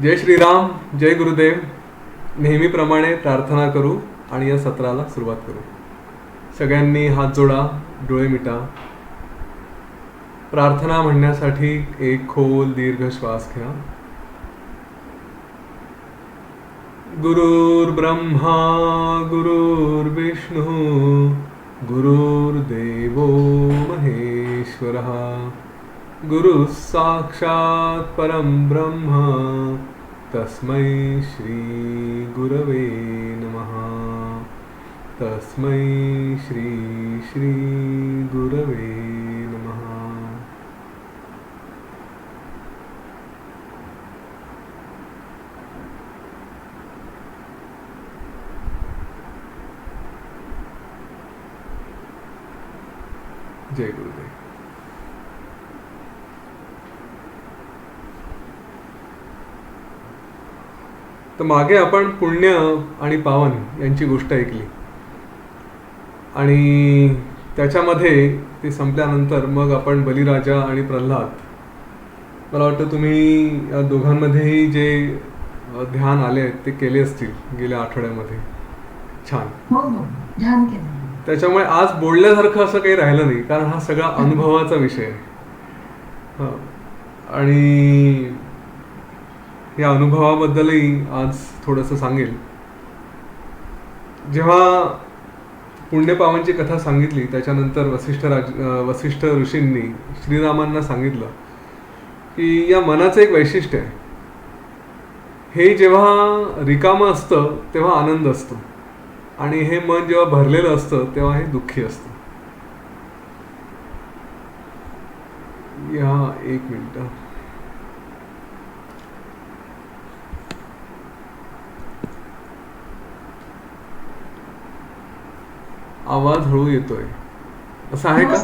जय श्रीराम, जय गुरुदेव. नेहमीप्रमाणे प्रार्थना करू आणि या सत्राला सुरुवात करू. सगळ्यांनी हात जोडा, डोळे मिटा. प्रार्थना म्हणण्यासाठी एक खोल दीर्घ श्वास घ्या. गुरुर्ब्रह्मा गुरुर्विष्णू गुरुर्देवो महेश्वरः. गुरु साक्षात परम ब्रह्म तस्मै श्री गुरवे नमः. तस्मै श्री श्री गुरवे नमः. जय गुरुदेव. तर मागे आपण पुण्य आणि पावन यांची गोष्ट ऐकली आणि त्याच्यामध्ये ती संपल्यानंतर मग आपण बलिराजा आणि प्रल्हाद, मला वाटतं तुम्ही या दोघांमध्येही जे ध्यान आले आहेत ते केले असतील गेल्या आठवड्यामध्ये. छान. ध्यान केलं. त्याच्यामुळे आज बोलण्यासारखं असं काही राहिलं नाही, कारण हा सगळा अनुभवाचा विषय आहे. आणि या अनुभवाबद्दलही आज थोडंसं सांगेल. जेव्हा पुण्यपावांची कथा सांगितली त्याच्यानंतर वसिष्ठ ऋषींनी श्रीरामांना सांगितलं की या मनाचं एक वैशिष्ट्य आहे. हे जेव्हा रिकामं असतं तेव्हा आनंद असतो आणि हे मन जेव्हा भरलेलं असतं तेव्हा हे दुःखी असतं. या एक मिनिट. आवाज हळू येतोय, असं आहे का?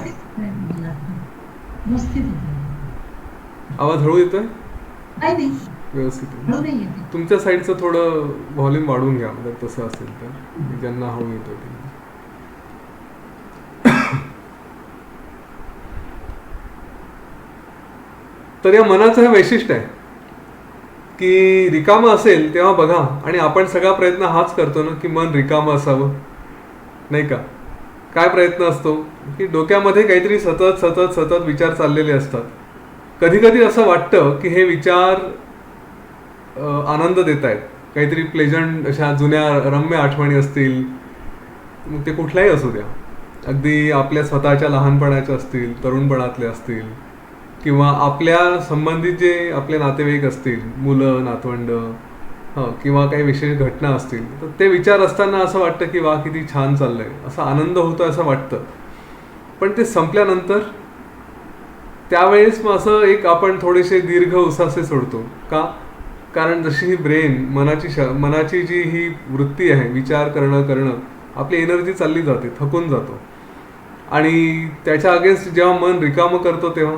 आवाज हळू येतोय? व्यवस्थित आहे. तुमच्या साईडचं थोडं व्हॉल्यूम वाढवून घ्या जर तसं असेल तर, ज्यांना हळू येतोय ते. तर या मनाचं हे वैशिष्ट्य आहे की रिकामं असेल तेव्हा बघा, आणि आपण सगळा प्रयत्न हाच करतो ना की मन रिकामं असावं, नाही का? काय प्रयत्न असतो की डोक्यामध्ये काहीतरी सतत सतत सतत विचार चाललेले असतात. कधी कधी असं वाटतं की हे विचार आनंद देत आहेत, काहीतरी प्लेजंट अशा जुन्या रम्य आठवणी असतील, मग ते कुठल्याही असू द्या, अगदी आपल्या स्वतःच्या लहानपणाच्या असतील, तरुणपणातले असतील, किंवा आपल्या संबंधित जे आपले नातेवाईक असतील, मुलं नातवंड, किंवा काही विशेष घटना असतील, तर ते विचार असताना असं वाटतं की वा किती छान चाललंय, असा आनंद होतो असं वाटतं. पण ते संपल्यानंतर त्यावेळेस मग असं एक आपण थोडेसे दीर्घ उसासे सोडतो का? कारण जशी ही ब्रेन मनाची जी ही वृत्ती आहे, विचार करणं, आपली एनर्जी चालली जाते, थकून जातो. आणि त्याच्या अगेन्स्ट जेव्हा मन रिकामं करतो तेव्हा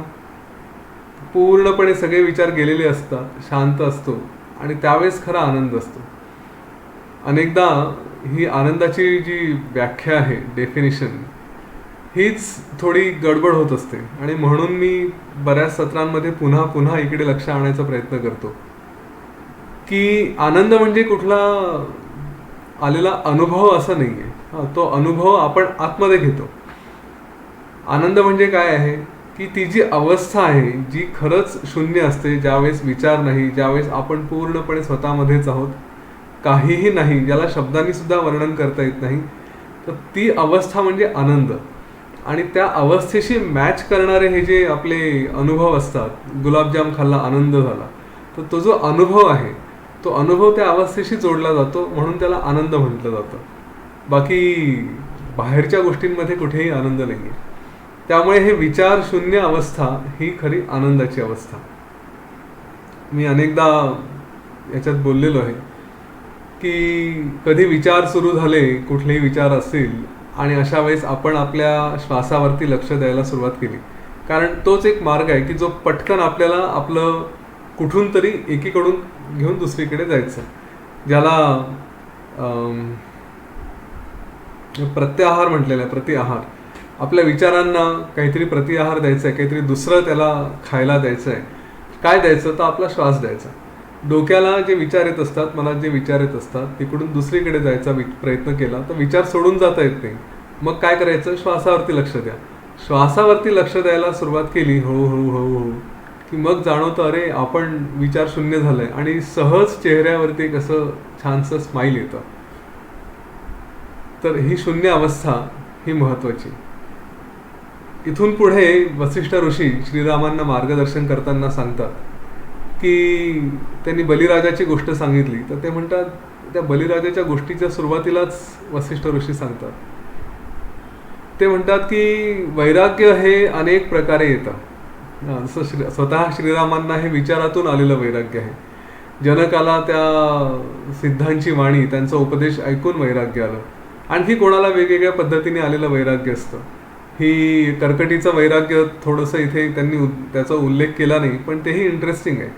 पूर्णपणे सगळे विचार गेलेले असतात, शांत असतो आणि त्यावेळेस खरा आनंद असतो. अनेकदा ही आनंदाची जी व्याख्या आहे, डेफिनेशन, हीच थोडी गडबड होत असते. आणि म्हणून मी बऱ्याच सत्रांमध्ये पुन्हा पुन्हा इकडे लक्ष आणायचा प्रयत्न करतो की आनंद म्हणजे कुठला आलेला अनुभव असं नाही आहे. तो अनुभव आपण आतमध्ये घेतो. आनंद म्हणजे काय आहे की ती जी अवस्था आहे जी खरंच शून्य असते, ज्यावेळेस विचार नाही, ज्यावेळेस आपण पूर्णपणे स्वतःमध्येच आहोत, काहीही नाही, ज्याला शब्दांनी सुद्धा वर्णन करता येत नाही, तर ती अवस्था म्हणजे आनंद. आणि त्या अवस्थेशी मॅच करणारे हे जे आपले अनुभव असतात, गुलाबजाम खाल्ला आनंद झाला, तर तो जो अनुभव आहे तो अनुभव त्या अवस्थेशी जोडला जातो, म्हणून त्याला आनंद म्हटलं जातं. बाकी बाहेरच्या गोष्टींमध्ये कुठेही आनंद नाही आहे. त्यामुळे हे विचार शून्य अवस्था ही खरी आनंदाची अवस्था. मी अनेकदा याच्यात बोललेलो आहे की कधी विचार सुरू झाले, कुठलेही विचार असतील, आणि अशा वेळेस आपण आपल्या श्वासावरती लक्ष द्यायला सुरुवात केली, कारण तोच एक मार्ग आहे की जो पटकन आपल्याला आपलं कुठून तरी एकीकडून घेऊन दुसरीकडे जायचं, ज्याला प्रत्याहार म्हटलेला आहे. प्रतिआहार. आपल्या विचारांना काहीतरी प्रतिआहार द्यायचा आहे, काहीतरी दुसरं त्याला खायला द्यायचं आहे. काय द्यायचं? तर आपला श्वास द्यायचा. डोक्याला जे विचार येत असतात, मनात जे विचार येत असतात, तिकडून दुसरीकडे जायचा प्रयत्न केला तर विचार सोडून जाता येत नाही. मग काय करायचं? श्वासावरती लक्ष द्या. श्वासावरती लक्ष द्यायला सुरुवात केली हळूहळू हळूहळू की मग जाणवतं अरे आपण विचार शून्य झालंय आणि सहज चेहऱ्यावरती एक असं छानसं स्माईल येतं. तर ही शून्य अवस्था ही महत्वाची. इथून पुढे वसिष्ठ ऋषी श्रीरामांना मार्गदर्शन करताना सांगतात की त्यांनी बलिराजाची गोष्ट सांगितली तर ते म्हणतात, त्या बलिराजाच्या गोष्टीच्या सुरुवातीलाच वसिष्ठ ऋषी सांगतात, ते म्हणतात की वैराग्य हे अनेक प्रकारे येतं. जसं स्वतः श्रीरामांना हे विचारातून आलेलं वैराग्य आहे. जनकाला त्या सिद्धांची वाणी, त्यांचा उपदेश ऐकून वैराग्य आलं. आणखी कोणाला वेगवेगळ्या पद्धतीने आलेलं वैराग्य असतं. ही कर्कटीचं वैराग्य थोडंसं इथे त्यांनी त्याचा उल्लेख केला नाही, पण तेही इंटरेस्टिंग आहे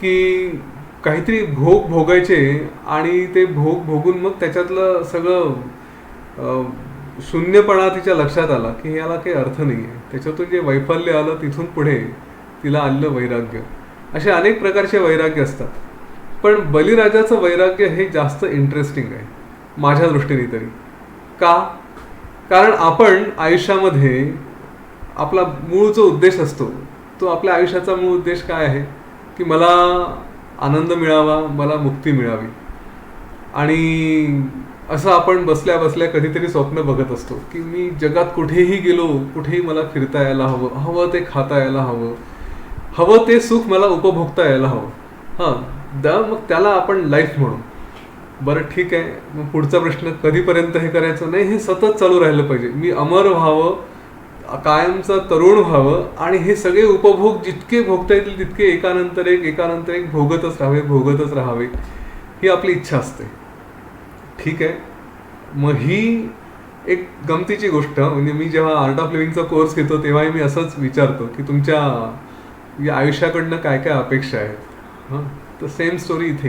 की काहीतरी भोग भोगायचे आणि ते भोग भोगून मग त्याच्यातलं सगळं शून्यपणा तिच्या लक्षात आला की याला काही अर्थ नाही आहे. त्याच्यातून जे वैफल्य आलं तिथून पुढे तिला आलेलं वैराग्य. असे अनेक प्रकारचे वैराग्य असतात, पण बलिराजाचं वैराग्य हे जास्त इंटरेस्टिंग आहे माझ्या दृष्टीने तरी. का? कारण आपण आयुष्यामध्ये आपला मूळ जो उद्देश असतो तो, आपल्या आयुष्याचा मूळ उद्देश काय आहे की मला आनंद मिळावा, मला मुक्ती मिळावी. आणि असं आपण बसल्या बसल्या कधीतरी स्वप्न बघत असतो की मी जगात कुठेही गेलो, कुठेही मला फिरता यायला हवं, हवं ते खाता यायला हवं, हवं ते सुख मला उपभोगता यायला हवं. मग त्याला आपण लाईफ म्हणू. बरं ठीक आहे, मग पुढचा प्रश्न, कधीपर्यंत हे करायचं? नाही, हे सतत चालू राहिलं पाहिजे. मी अमर व्हावं, कायमचं तरुण व्हावं आणि हे सगळे उपभोग जितके भोगता येतील तितके एकानंतर एक भोगतच राहावे ही आपली इच्छा असते. ठीक आहे, मग ही एक गमतीची गोष्ट. म्हणजे मी जेव्हा आर्ट ऑफ लिव्हिंगचा कोर्स घेतो तेव्हाही मी असंच विचारतो की तुमच्या या आयुष्याकडनं काय काय अपेक्षा आहेत. तर सेम स्टोरी इथे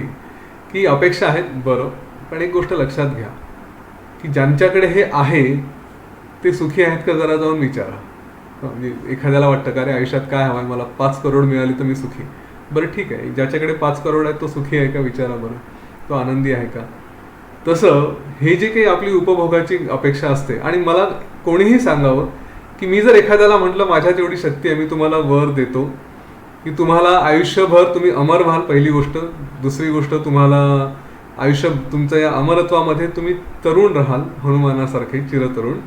की अपेक्षा आहेत, बरं, पण एक गोष्ट लक्षात घ्या की ज्यांच्याकडे हे आहे ते सुखी आहेत का जरा जाऊन विचारा. म्हणजे एखाद्याला वाटतं का रे आयुष्यात काय हवं आहे, मला 5 करोड मिळाली तर मी सुखी. बरं ठीक आहे, ज्याच्याकडे 5 करोड आहेत तो सुखी आहे का विचारा बरं, तो आनंदी आहे का? तसं हे जे काही आपली उपभोगाची अपेक्षा असते, आणि मला कोणीही सांगावं की मी जर एखाद्याला म्हटलं माझ्यात एवढी शक्ती आहे, मी तुम्हाला वर देतो की तुम्हाला आयुष्यभर तुम्ही अमर व्हाल, पहिली गोष्ट. दुसरी गोष्ट, तुम्हाला आयुष्य तुमच्या या अमरत्वामध्ये तुम्ही तरुण राहाल, हनुमानासारखे चिरतरुण.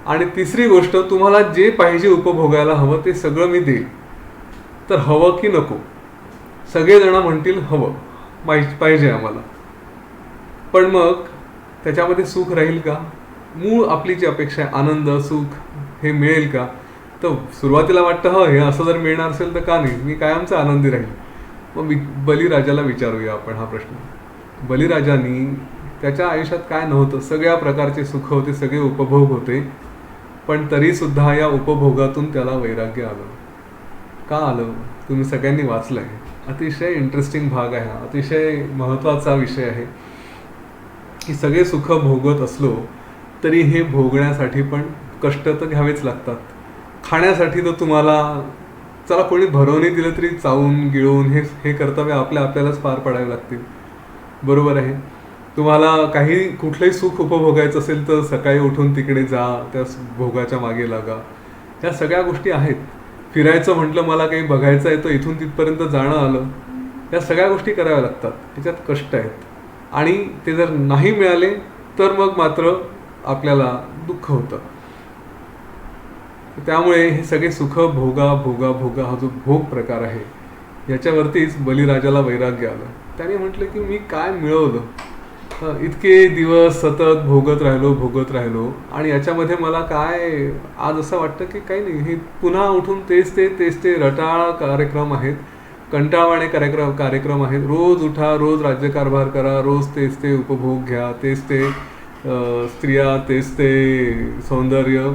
आणि तिसरी गोष्ट, तुम्हाला जे पाहिजे उपभोगायला हवं ते सगळं मी देईल. तर हवं की नको? सगळेजण म्हणतील हवं, पाहिजे आम्हाला. पण मग त्याच्यामध्ये सुख राहील का? मूळ आपली जी अपेक्षा आहे, आनंद, सुख, हे मिळेल का? तर सुरुवातीला वाटतं हे असं जर मिळणार असेल तर का नाही, मी कायमचा आनंदी राहील. मग बलिराजाला विचारूया आपण हा प्रश्न. बलिराजानी त्याच्या आयुष्यात काय नव्हतं, सगळ्या प्रकारचे सुख होते, सगळे उपभोग होते, पण तरी सुद्धा या उपभोगातून त्याला वैराग्य आलं. का आलं? तुम्ही सगळ्यांनी वाचलंय. अतिशय इंटरेस्टिंग भाग आहे हा, अतिशय महत्त्वाचा विषय आहे की सगळे सुख भोगत असलो तरी हे भोगण्यासाठी पण कष्ट तर घ्यावेच लागतात. खाण्यासाठी तर तुम्हाला चला कोणी भरवणी दिलं तरी चावून गिळून हे कर्तव्य आपल्यालाच पार पाडावे लागतील. बरोबर आहे. तुम्हाला कुठलंही सुख उपभोगायचं असेल तर सकाळी उठून तिकडे जा, त्या भोगाच्या मागे लागा. ह्या सगळ्या गोष्टी आहेत. फिरायचं म्हटलं, मला काही बघायचं आहे तर इथून तिथपर्यंत जाणं आलं, या सगळ्या गोष्टी कराव्या लागतात. त्याच्यात कष्ट आहेत, आणि ते जर नाही मिळाले तर मग मात्र आपल्याला दुःख होतं. त्यामुळे हे सगळे सुख भोगा भोगा भोगा हा जो भोग प्रकार आहे याच्यावरतीच बलिराजाला वैराग्य आलं. त्याने म्हटलं की मी काय मिळवलं, इतके दिवस सतत भोगत राहिलो आणि याच्यामध्ये मला काय, आज असं वाटतं की काही नाही, हे पुन्हा उठून तेच ते रटाळ कार्यक्रम आहेत, कंटाळवाणे कार्यक्रम आहेत. रोज उठा, रोज राज्यकारभार करा, रोज तेच ते उपभोग घ्या, तेच ते स्त्रिया, तेच ते सौंदर्य,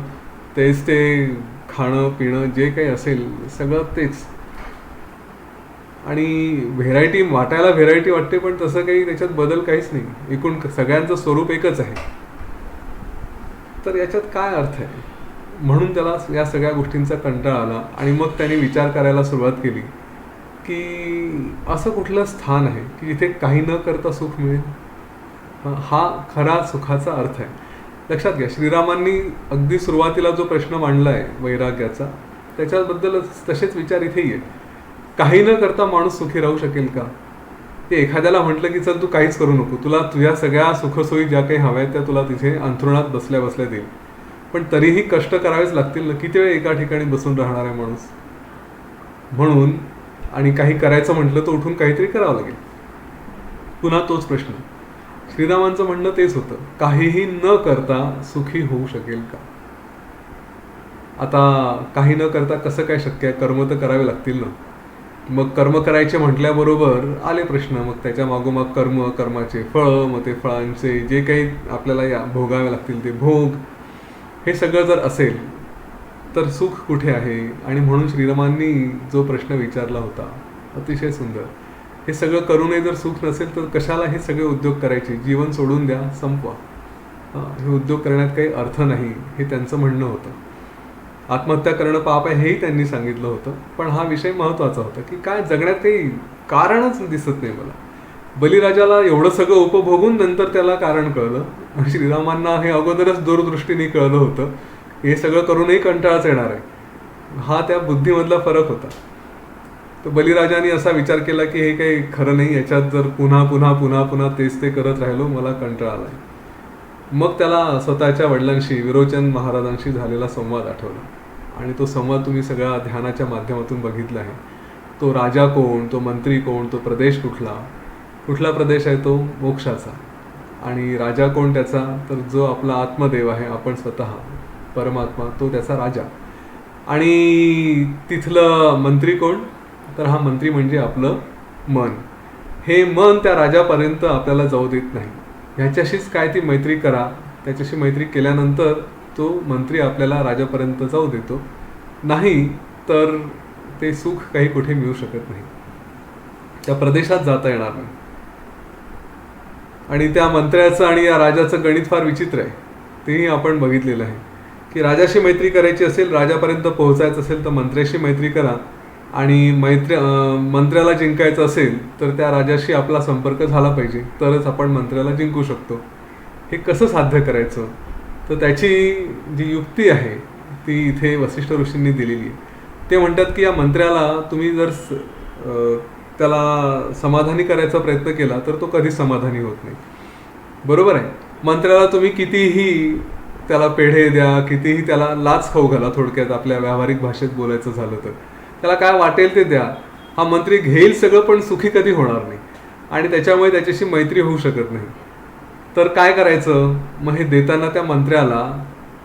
तेच ते खाणं पिणं, जे काही असेल सगळं तेच. आणि व्हेरायटी वाटते, पण तसं काही त्याच्यात बदल काहीच नाही. एकूण सगळ्यांचं स्वरूप एकच आहे. तर याच्यात काय अर्थ आहे? म्हणून त्याला या सगळ्या गोष्टींचा कंटाळा आला आणि मग त्याने विचार करायला सुरुवात केली की असं कुठलं स्थान आहे की जिथे काही न करता सुख मिळेल. हा खरा सुखाचा अर्थ आहे. लक्षात घ्या, श्रीरामांनी अगदी सुरुवातीला जो प्रश्न मांडला आहे वैराग्याचा, त्याच्याबद्दलच तसेच विचार इथेही आहे. काही न करता माणूस सुखी राहू शकेल का? ते एखाद्याला म्हटलं की चल तू काहीच करू नको, तुला तुझ्या सगळ्या सुखसोयी ज्या काही हव्या आहेत त्या तुला तिथे अंथरुणात बसल्या बसल्या देईल, पण तरीही कष्ट करावेच लागतील ना. किती वेळ एका ठिकाणी बसून राहणार आहे माणूस? म्हणून आणि काही करायचं म्हटलं तर उठून काहीतरी करावं लागेल. पुन्हा तोच प्रश्न. श्रीरामांचं म्हणणं तेच होतं, काहीही न करता सुखी होऊ शकेल का? आता काही न करता कसं काय शक्य आहे? कर्म तर करावे लागतील ना. मग कर्म करायचे म्हटल्याबरोबर आले प्रश्न, मग त्याच्या मागोमाग कर्माचे फळ, मग ते फळांचे जे काही आपल्याला भोगावे लागतील ते भोग, हे सगळं जर असेल तर सुख कुठे आहे? आणि म्हणून श्रीरामांनी जो प्रश्न विचारला होता अतिशय सुंदर, हे सगळं करूनही जर सुख नसेल तर कशाला हे सगळे उद्योग करायचे? जीवन सोडून द्या, संपवा. हे उद्योग करण्यात काही अर्थ नाही, हे त्यांचं म्हणणं होतं. आत्महत्या करणं पाप आहे हेही त्यांनी सांगितलं होतं. पण हा विषय महत्त्वाचा होता की काय जगण्यात काही कारणच दिसत नाही मला. बलिराजाला एवढं सगळं उपभोगून नंतर त्याला कारण कळलं. श्रीरामांना हे अगोदरच दूरदृष्टीने कळलं होतं, हे सगळं करूनही कंटाळाच येणार आहे. हा त्या बुद्धीमधला फरक होता. तर बलिराजाने असा विचार केला की हे काही खरं नाही, याच्यात जर पुन्हा पुन्हा पुन्हा पुन्हा तेच ते करत राहिलो मला कंटाळा आलाय. मग त्याला स्वतःच्या वडिलांशी, विरोचन महाराजांशी झालेला संवाद आठवला. आणि तो संवाद तुम्ही सगळ्या ध्यानाच्या माध्यमातून बघितला आहे. तो राजा कोण, तो मंत्री कोण, तो प्रदेश कुठला प्रदेश आहे? तो मोक्षाचा. आणि राजा कोण त्याचा? तर जो आपला आत्मदेव आहे, आपण स्वतः परमात्मा, तो त्याचा राजा. आणि तिथलं मंत्री कोण? तर हा मंत्री म्हणजे आपलं मन. हे मन त्या राजापर्यंत आपल्याला जाऊ देत नाही. ह्याच्याशीच काय ती मैत्री करा, त्याच्याशी मैत्री केल्यानंतर तो मंत्री आपल्याला राजापर्यंत जाऊ देतो. नाही तर ते सुख काही कुठे मिळू शकत नाही, त्या प्रदेशात जाता येणार नाही. आणि त्या मंत्र्याचं आणि या राजाचं गणित फार विचित्र आहे. तेही आपण बघितलेलं आहे की राजाशी मैत्री करायची असेल, राजापर्यंत पोहोचायचं असेल तर मंत्र्याशी मैत्री करा. आणि मंत्र्याला जिंकायचं असेल तर त्या राजाशी आपला संपर्क झाला पाहिजे, तरच आपण मंत्र्याला जिंकू शकतो. हे कसं साध्य करायचं? तर त्याची जी युक्ती आहे ती इथे वसिष्ठ ऋषींनी दिलेली आहे. ते म्हणतात की या मंत्र्याला तुम्ही जर त्याला समाधानी करायचा प्रयत्न केला तर तो कधीच समाधानी होत नाही. बरोबर आहे. मंत्र्याला तुम्ही कितीही त्याला पेढे द्या, कितीही त्याला लाच खाऊ घाला, थोडक्यात आपल्या व्यावहारिक भाषेत बोलायचं झालं तर त्याला काय वाटेल ते द्या, हा मंत्री घेईल सगळं पण सुखी कधी होणार नाही. आणि त्याच्यामुळे त्याच्याशी मैत्री होऊ शकत नाही. तर काय करायचं? मग हे देताना त्या मंत्र्याला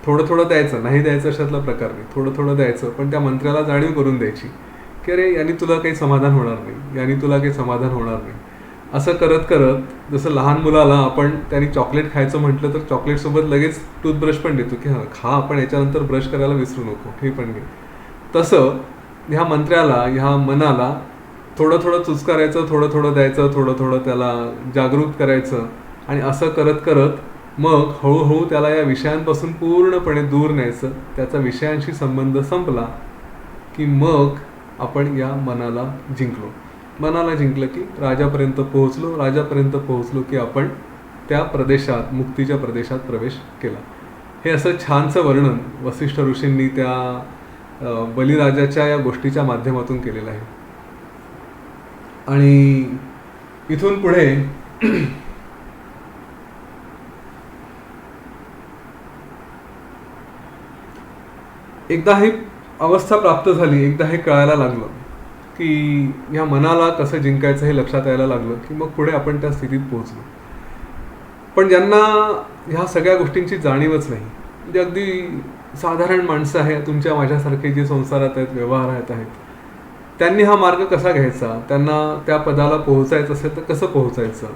थोडं थोडं द्यायचं, नाही द्यायचं अशातला प्रकार नाही, थोडं थोडं द्यायचं. पण त्या मंत्र्याला जाणीव करून द्यायची की अरे यांनी तुला काही समाधान होणार नाही, यांनी तुला काही समाधान होणार नाही. असं करत करत, जसं लहान मुलाला आपण त्यांनी चॉकलेट खायचं म्हटलं तर चॉकलेटसोबत लगेच टूथब्रश पण देतो की हां खा, आपण याच्यानंतर ब्रश करायला विसरू नको, हे पण घे. तसं ह्या मंत्र्याला, ह्या मनाला थोडं थोडं चुचकारायचं, थोडं थोडं द्यायचं, थोडं थोडं त्याला जागरूक करायचं. आणि असं करत करत मग हळूहळू त्याला या विषयांपासून पूर्णपणे दूर न्यायचं. त्याचा विषयांशी संबंध संपला की मग आपण या मनाला जिंकलो. मनाला जिंकलं की राजापर्यंत पोहोचलो की आपण त्या प्रदेशात, मुक्तीच्या प्रदेशात प्रवेश केला. हे असं छानसं वर्णन वसिष्ठ ऋषींनी त्या बलिराजाच्या या गोष्टीच्या माध्यमातून केलेलं आहे. आणि इथून पुढे एकदा ही अवस्था प्राप्त झाली, एकदा हे कळायला लागलं की ह्या मनाला कसं जिंकायचं हे लक्षात यायला लागलं की मग पुढे आपण त्या स्थितीत पोहोचलो. पण ज्यांना ह्या सगळ्या गोष्टींची जाणीवच नाही, म्हणजे अगदी साधारण माणसं आहे तुमच्या माझ्यासारखे जे संसारात आहेत, व्यवहारात आहेत, त्यांनी हा मार्ग कसा घ्यायचा? त्यांना त्या पदाला पोहोचायचं असेल तर कसं पोहोचायचं?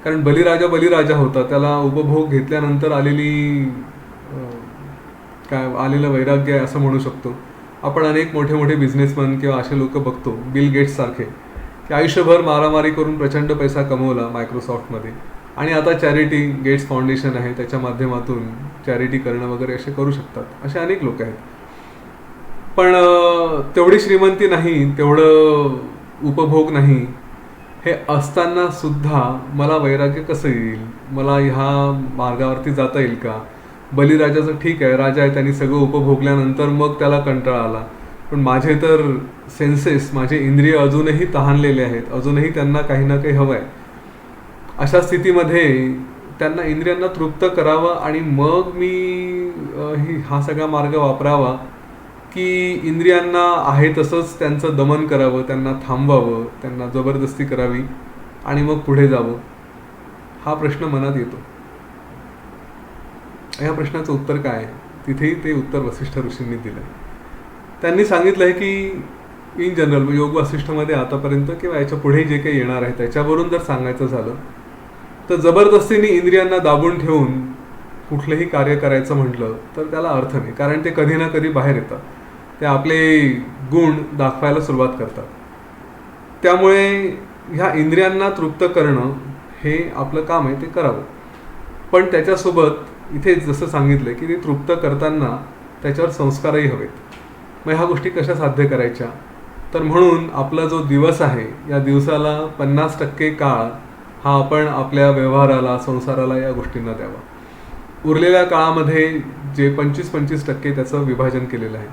कारण बलिराजा होता, त्याला उपभोग घेतल्यानंतर आलेलं वैराग्य आहे असं म्हणू शकतो. आपण अनेक मोठे मोठे बिझनेसमॅन किंवा असे लोक बघतो, बिल गेट्स सारखे, की आयुष्यभर मारामारी करून प्रचंड पैसा कमवला मायक्रोसॉफ्टमध्ये, आणि आता चॅरिटी, गेट्स फाउंडेशन आहे त्याच्या माध्यमातून चॅरिटी करणं वगैरे असे करू शकतात. असे अनेक लोक आहेत. पण तेवढी श्रीमंती नाही, तेवढं उपभोग नाही, हे असताना सुद्धा मला वैराग्य कसं येईल, मला ह्या मार्गावरती जाता येईल का? बलिराजाचं ठीक आहे, राजा आहे, त्यांनी सगळं उपभोगल्यानंतर मग त्याला कंटाळा आला, पण माझे तर सेन्सेस, माझे इंद्रिय अजूनही तहानलेले आहेत, अजूनही त्यांना काही ना काही हवं आहे. अशा स्थितीमध्ये त्यांना इंद्रियांना तृप्त करावं आणि मग मी हा सगळा मार्ग वापरावा, की इंद्रियांना आहे तसंच त्यांचं दमन करावं, त्यांना थांबवावं, त्यांना जबरदस्ती करावी आणि मग पुढे जावं, हा प्रश्न मनात येतो. या प्रश्नाचं उत्तर काय आहे? तिथेही ते उत्तर वसिष्ठ ऋषींनी दिलं. त्यांनी सांगितलं आहे की इन जनरल योग वासिष्ठमध्ये आतापर्यंत किंवा याच्या पुढे जे काही येणार आहे त्याच्यावरून जर सांगायचं झालं तर जबरदस्तीने इंद्रियांना दाबून ठेवून कुठलंही कार्य करायचं म्हटलं तर त्याला अर्थ नाही, कारण ते कधी ना कधी बाहेर येतात, ते आपले गुण दाखवायला सुरुवात करतात. त्यामुळे ह्या इंद्रियांना तृप्त करणं हे आपलं काम आहे, ते करावं. पण त्याच्यासोबत इथे जसं सांगितलं की ते तृप्त करताना त्याच्यावर संस्कारही हवेत. मग ह्या गोष्टी कशा साध्य करायच्या? तर म्हणून आपला जो दिवस आहे, या दिवसाला 50% काळ हा आपण आपल्या व्यवहाराला, संसाराला, या गोष्टींना द्यावा. उरलेल्या काळामध्ये जे 25% त्याचं विभाजन केलेलं आहे,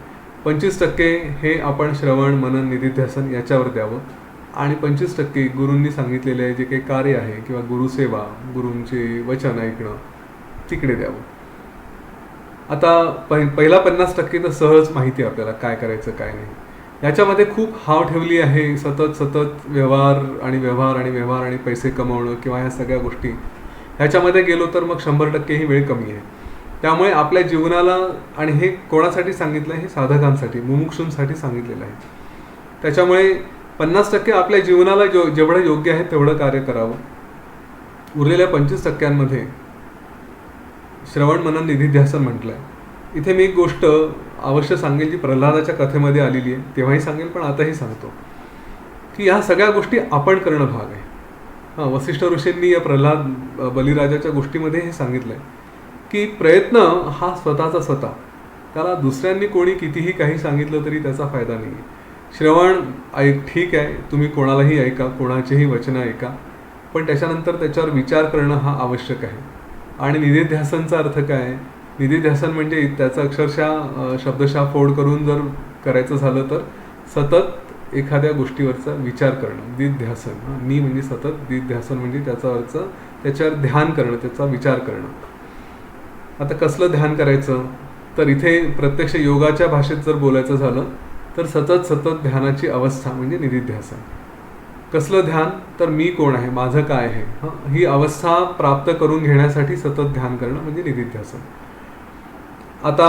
25% हे आपण श्रवण, मनन, निधिध्यासन याच्यावर द्यावं आणि 25% गुरूंनी सांगितलेले जे काही कार्य आहे किंवा गुरुसेवा, गुरूंचे वचन ऐकणं, तिकडे द्यावं. आता पहिला 50% तर सहज माहिती आहे आपल्याला काय करायचं काय नाही. याच्यामध्ये खूप हाव ठेवली आहे, सतत व्यवहार आणि पैसे कमवणं किंवा ह्या सगळ्या गोष्टी. ह्याच्यामध्ये गेलो तर मग 100% ही वेळ कमी आहे. त्यामुळे आपल्या जीवनाला, आणि हे कोणासाठी सांगितलं आहे? हे साधकांसाठी, मुमुक्षूंसाठी सांगितलेलं आहे. त्याच्यामुळे 50% आपल्या जीवनाला जेवढं योग्य आहे तेवढं कार्य करावं. उरलेल्या 25%मध्ये श्रवण, मनन, निधिध्यासन म्हटलं आहे. इथे मी एक गोष्ट अवश्य सांगेल जी प्रल्हादाच्या कथेमध्ये आलेली आहे, तेव्हाही सांगेल पण आताही सांगतो, की ह्या सगळ्या गोष्टी आपण करणं भाग आहे. वसिष्ठ ऋषींनी या प्रल्हाद बलिराजाच्या गोष्टीमध्ये हे सांगितलं आहे की प्रयत्न हा स्वतःचा स्वतः, त्याला दुसऱ्यांनी कोणी कितीही काही सांगितलं तरी त्याचा फायदा नाही आहे. श्रवण ठीक आहे, तुम्ही कोणालाही ऐका, कोणाचेही वचनं ऐका, पण त्याच्यानंतर त्याच्यावर विचार करणं हा आवश्यक आहे. आणि निधिध्यासनचा अर्थ काय आहे? निधिध्यासन म्हणजे त्याचा अक्षरशः शब्दशः फोड करून जर करायचं झालं तर सतत एखाद्या गोष्टीवरचा विचार करणं, निधिध्यासन. नि म्हणजे सतत, निधिध्यासन म्हणजे त्याच्यावर ध्यान करणं, त्याचा विचार करणं. आता कसलं ध्यान करायचं? तर इथे प्रत्यक्ष योगाच्या भाषेत जर बोलायचं झालं तर सतत ध्यानाची अवस्था म्हणजे निधिध्यासन. कसलं ध्यान? तर मी कोण आहे, माझं काय आहे, ही अवस्था प्राप्त करून घेण्यासाठी सतत ध्यान करणं म्हणजे निधिध्यासन. आता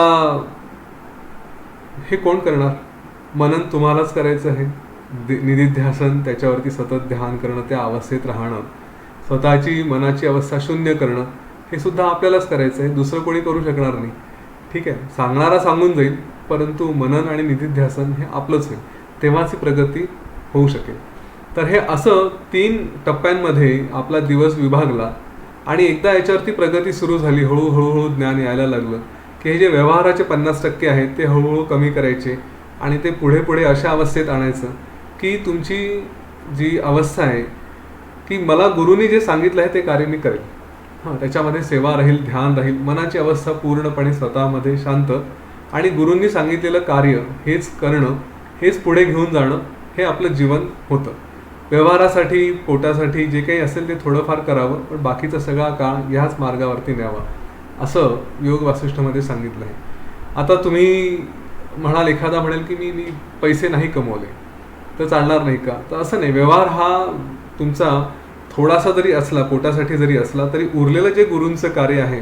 हे कोण करणार? मनन तुम्हालाच करायचं आहे. निधिध्यासन त्याच्यावरती सतत ध्यान करणं, त्या अवस्थेत राहणं, स्वतःची मनाची अवस्था शून्य करणं, हे सुद्धा आपल्यालाच करायचं आहे, दुसरं कोणी करू शकणार नाही. ठीक आहे, सांगणारा सांगून जाईल, परंतु मनन आणि निधिध्यासन हे आपलंच होईल, तेव्हाच ही प्रगती होऊ शकेल. तर हे असं 3 टप्प्यांमध्ये आपला दिवस विभागला आणि एकदा याच्यावरती प्रगती सुरू झाली, हळूहळू ज्ञान यायला लागलं की हे जे व्यवहाराचे 50% आहेत ते हळूहळू कमी करायचे आणि ते पुढे अशा अवस्थेत आणायचं की तुमची जी अवस्था आहे की मला गुरुनी जे सांगितलं आहे ते कार्य मी करेल. त्याच्यामध्ये सेवा राहील, ध्यान राहील, मनाची अवस्था पूर्णपणे स्वतःमध्ये शांत, आणि गुरूंनी सांगितलेलं कार्य हेच करणं, हेच पुढे घेऊन जाणं, हे आपलं जीवन होतं. व्यवहारासाठी, पोटासाठी जे काही असेल ते थोडंफार करावं, पण बाकीचा सगळा काळ ह्याच मार्गावरती न्यावा, असं योग वासिष्ठमध्ये सांगितलं आहे. आता तुम्ही म्हणाल, एखादा म्हणेल की मी पैसे नाही कमवले तर चालणार नाही का? तर असं नाही. व्यवहार हा तुमचा थोडासा जरी असला, पोटासाठी जरी असला, तरी उरलेलं जे गुरूंचं कार्य आहे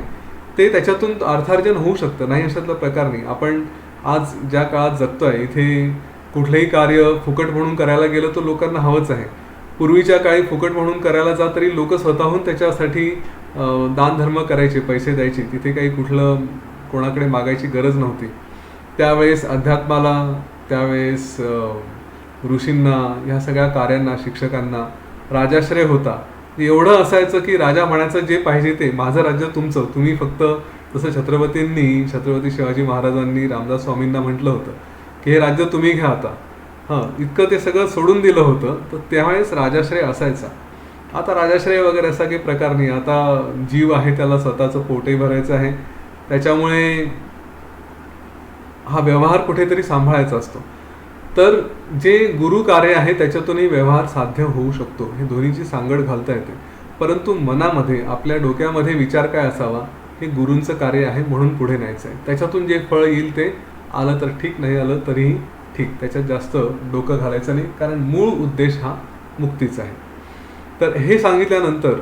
ते त्याच्यातून अर्थार्जन होऊ शकतं, नाही अशातला प्रकार नाही. आपण आज ज्या काळात जगतोय, इथे कुठलंही कार्य फुकट म्हणून करायला गेलं तर लोकांना हवंच आहे. पूर्वीच्या काळी फुकट म्हणून करायला जा तरी लोक स्वतःहून त्याच्यासाठी दानधर्म करायचे, पैसे द्यायचे, तिथे काही कुठलं कोणाकडे मागायची गरज नव्हती. त्यावेळेस अध्यात्माला, त्यावेळेस ऋषींना, ह्या सगळ्या कार्यांना, शिक्षकांना राजाश्रय होता. एवढं असायचं की राजा म्हणायचं जे पाहिजे ते, माझं राज्य तुमचं, तुम्ही फक्त, जसं छत्रपती शिवाजी महाराजांनी रामदास स्वामींना म्हटलं होतं की हे राज्य तुम्ही घ्या आता, इतकं ते सगळं सोडून दिलं होतं, तर त्यावेळेस राजाश्रय असायचा. आता राजाश्रय वगैरे असा काही प्रकार नाही. आता जीव आहे त्याला स्वतःचं पोटही भरायचं आहे, त्याच्यामुळे हा व्यवहार कुठेतरी सांभाळायचा असतो. तर जे गुरु कार्य आहे त्याच्यातूनही व्यवहार साध्य होऊ शकतो. हे दोन्हीची सांगड घालता येते. परंतु मनामध्ये, आपल्या डोक्यामध्ये विचार काय असावा, हे गुरूंचं कार्य आहे म्हणून पुढे न्यायचं आहे. त्याच्यातून जे फळ येईल ते आलं तर ठीक, नाही आलं तरीही ठीक. त्याच्यात जास्त डोकं घालायचं नाही, कारण मूळ उद्देश हा मुक्तीचा आहे. तर हे सांगितल्यानंतर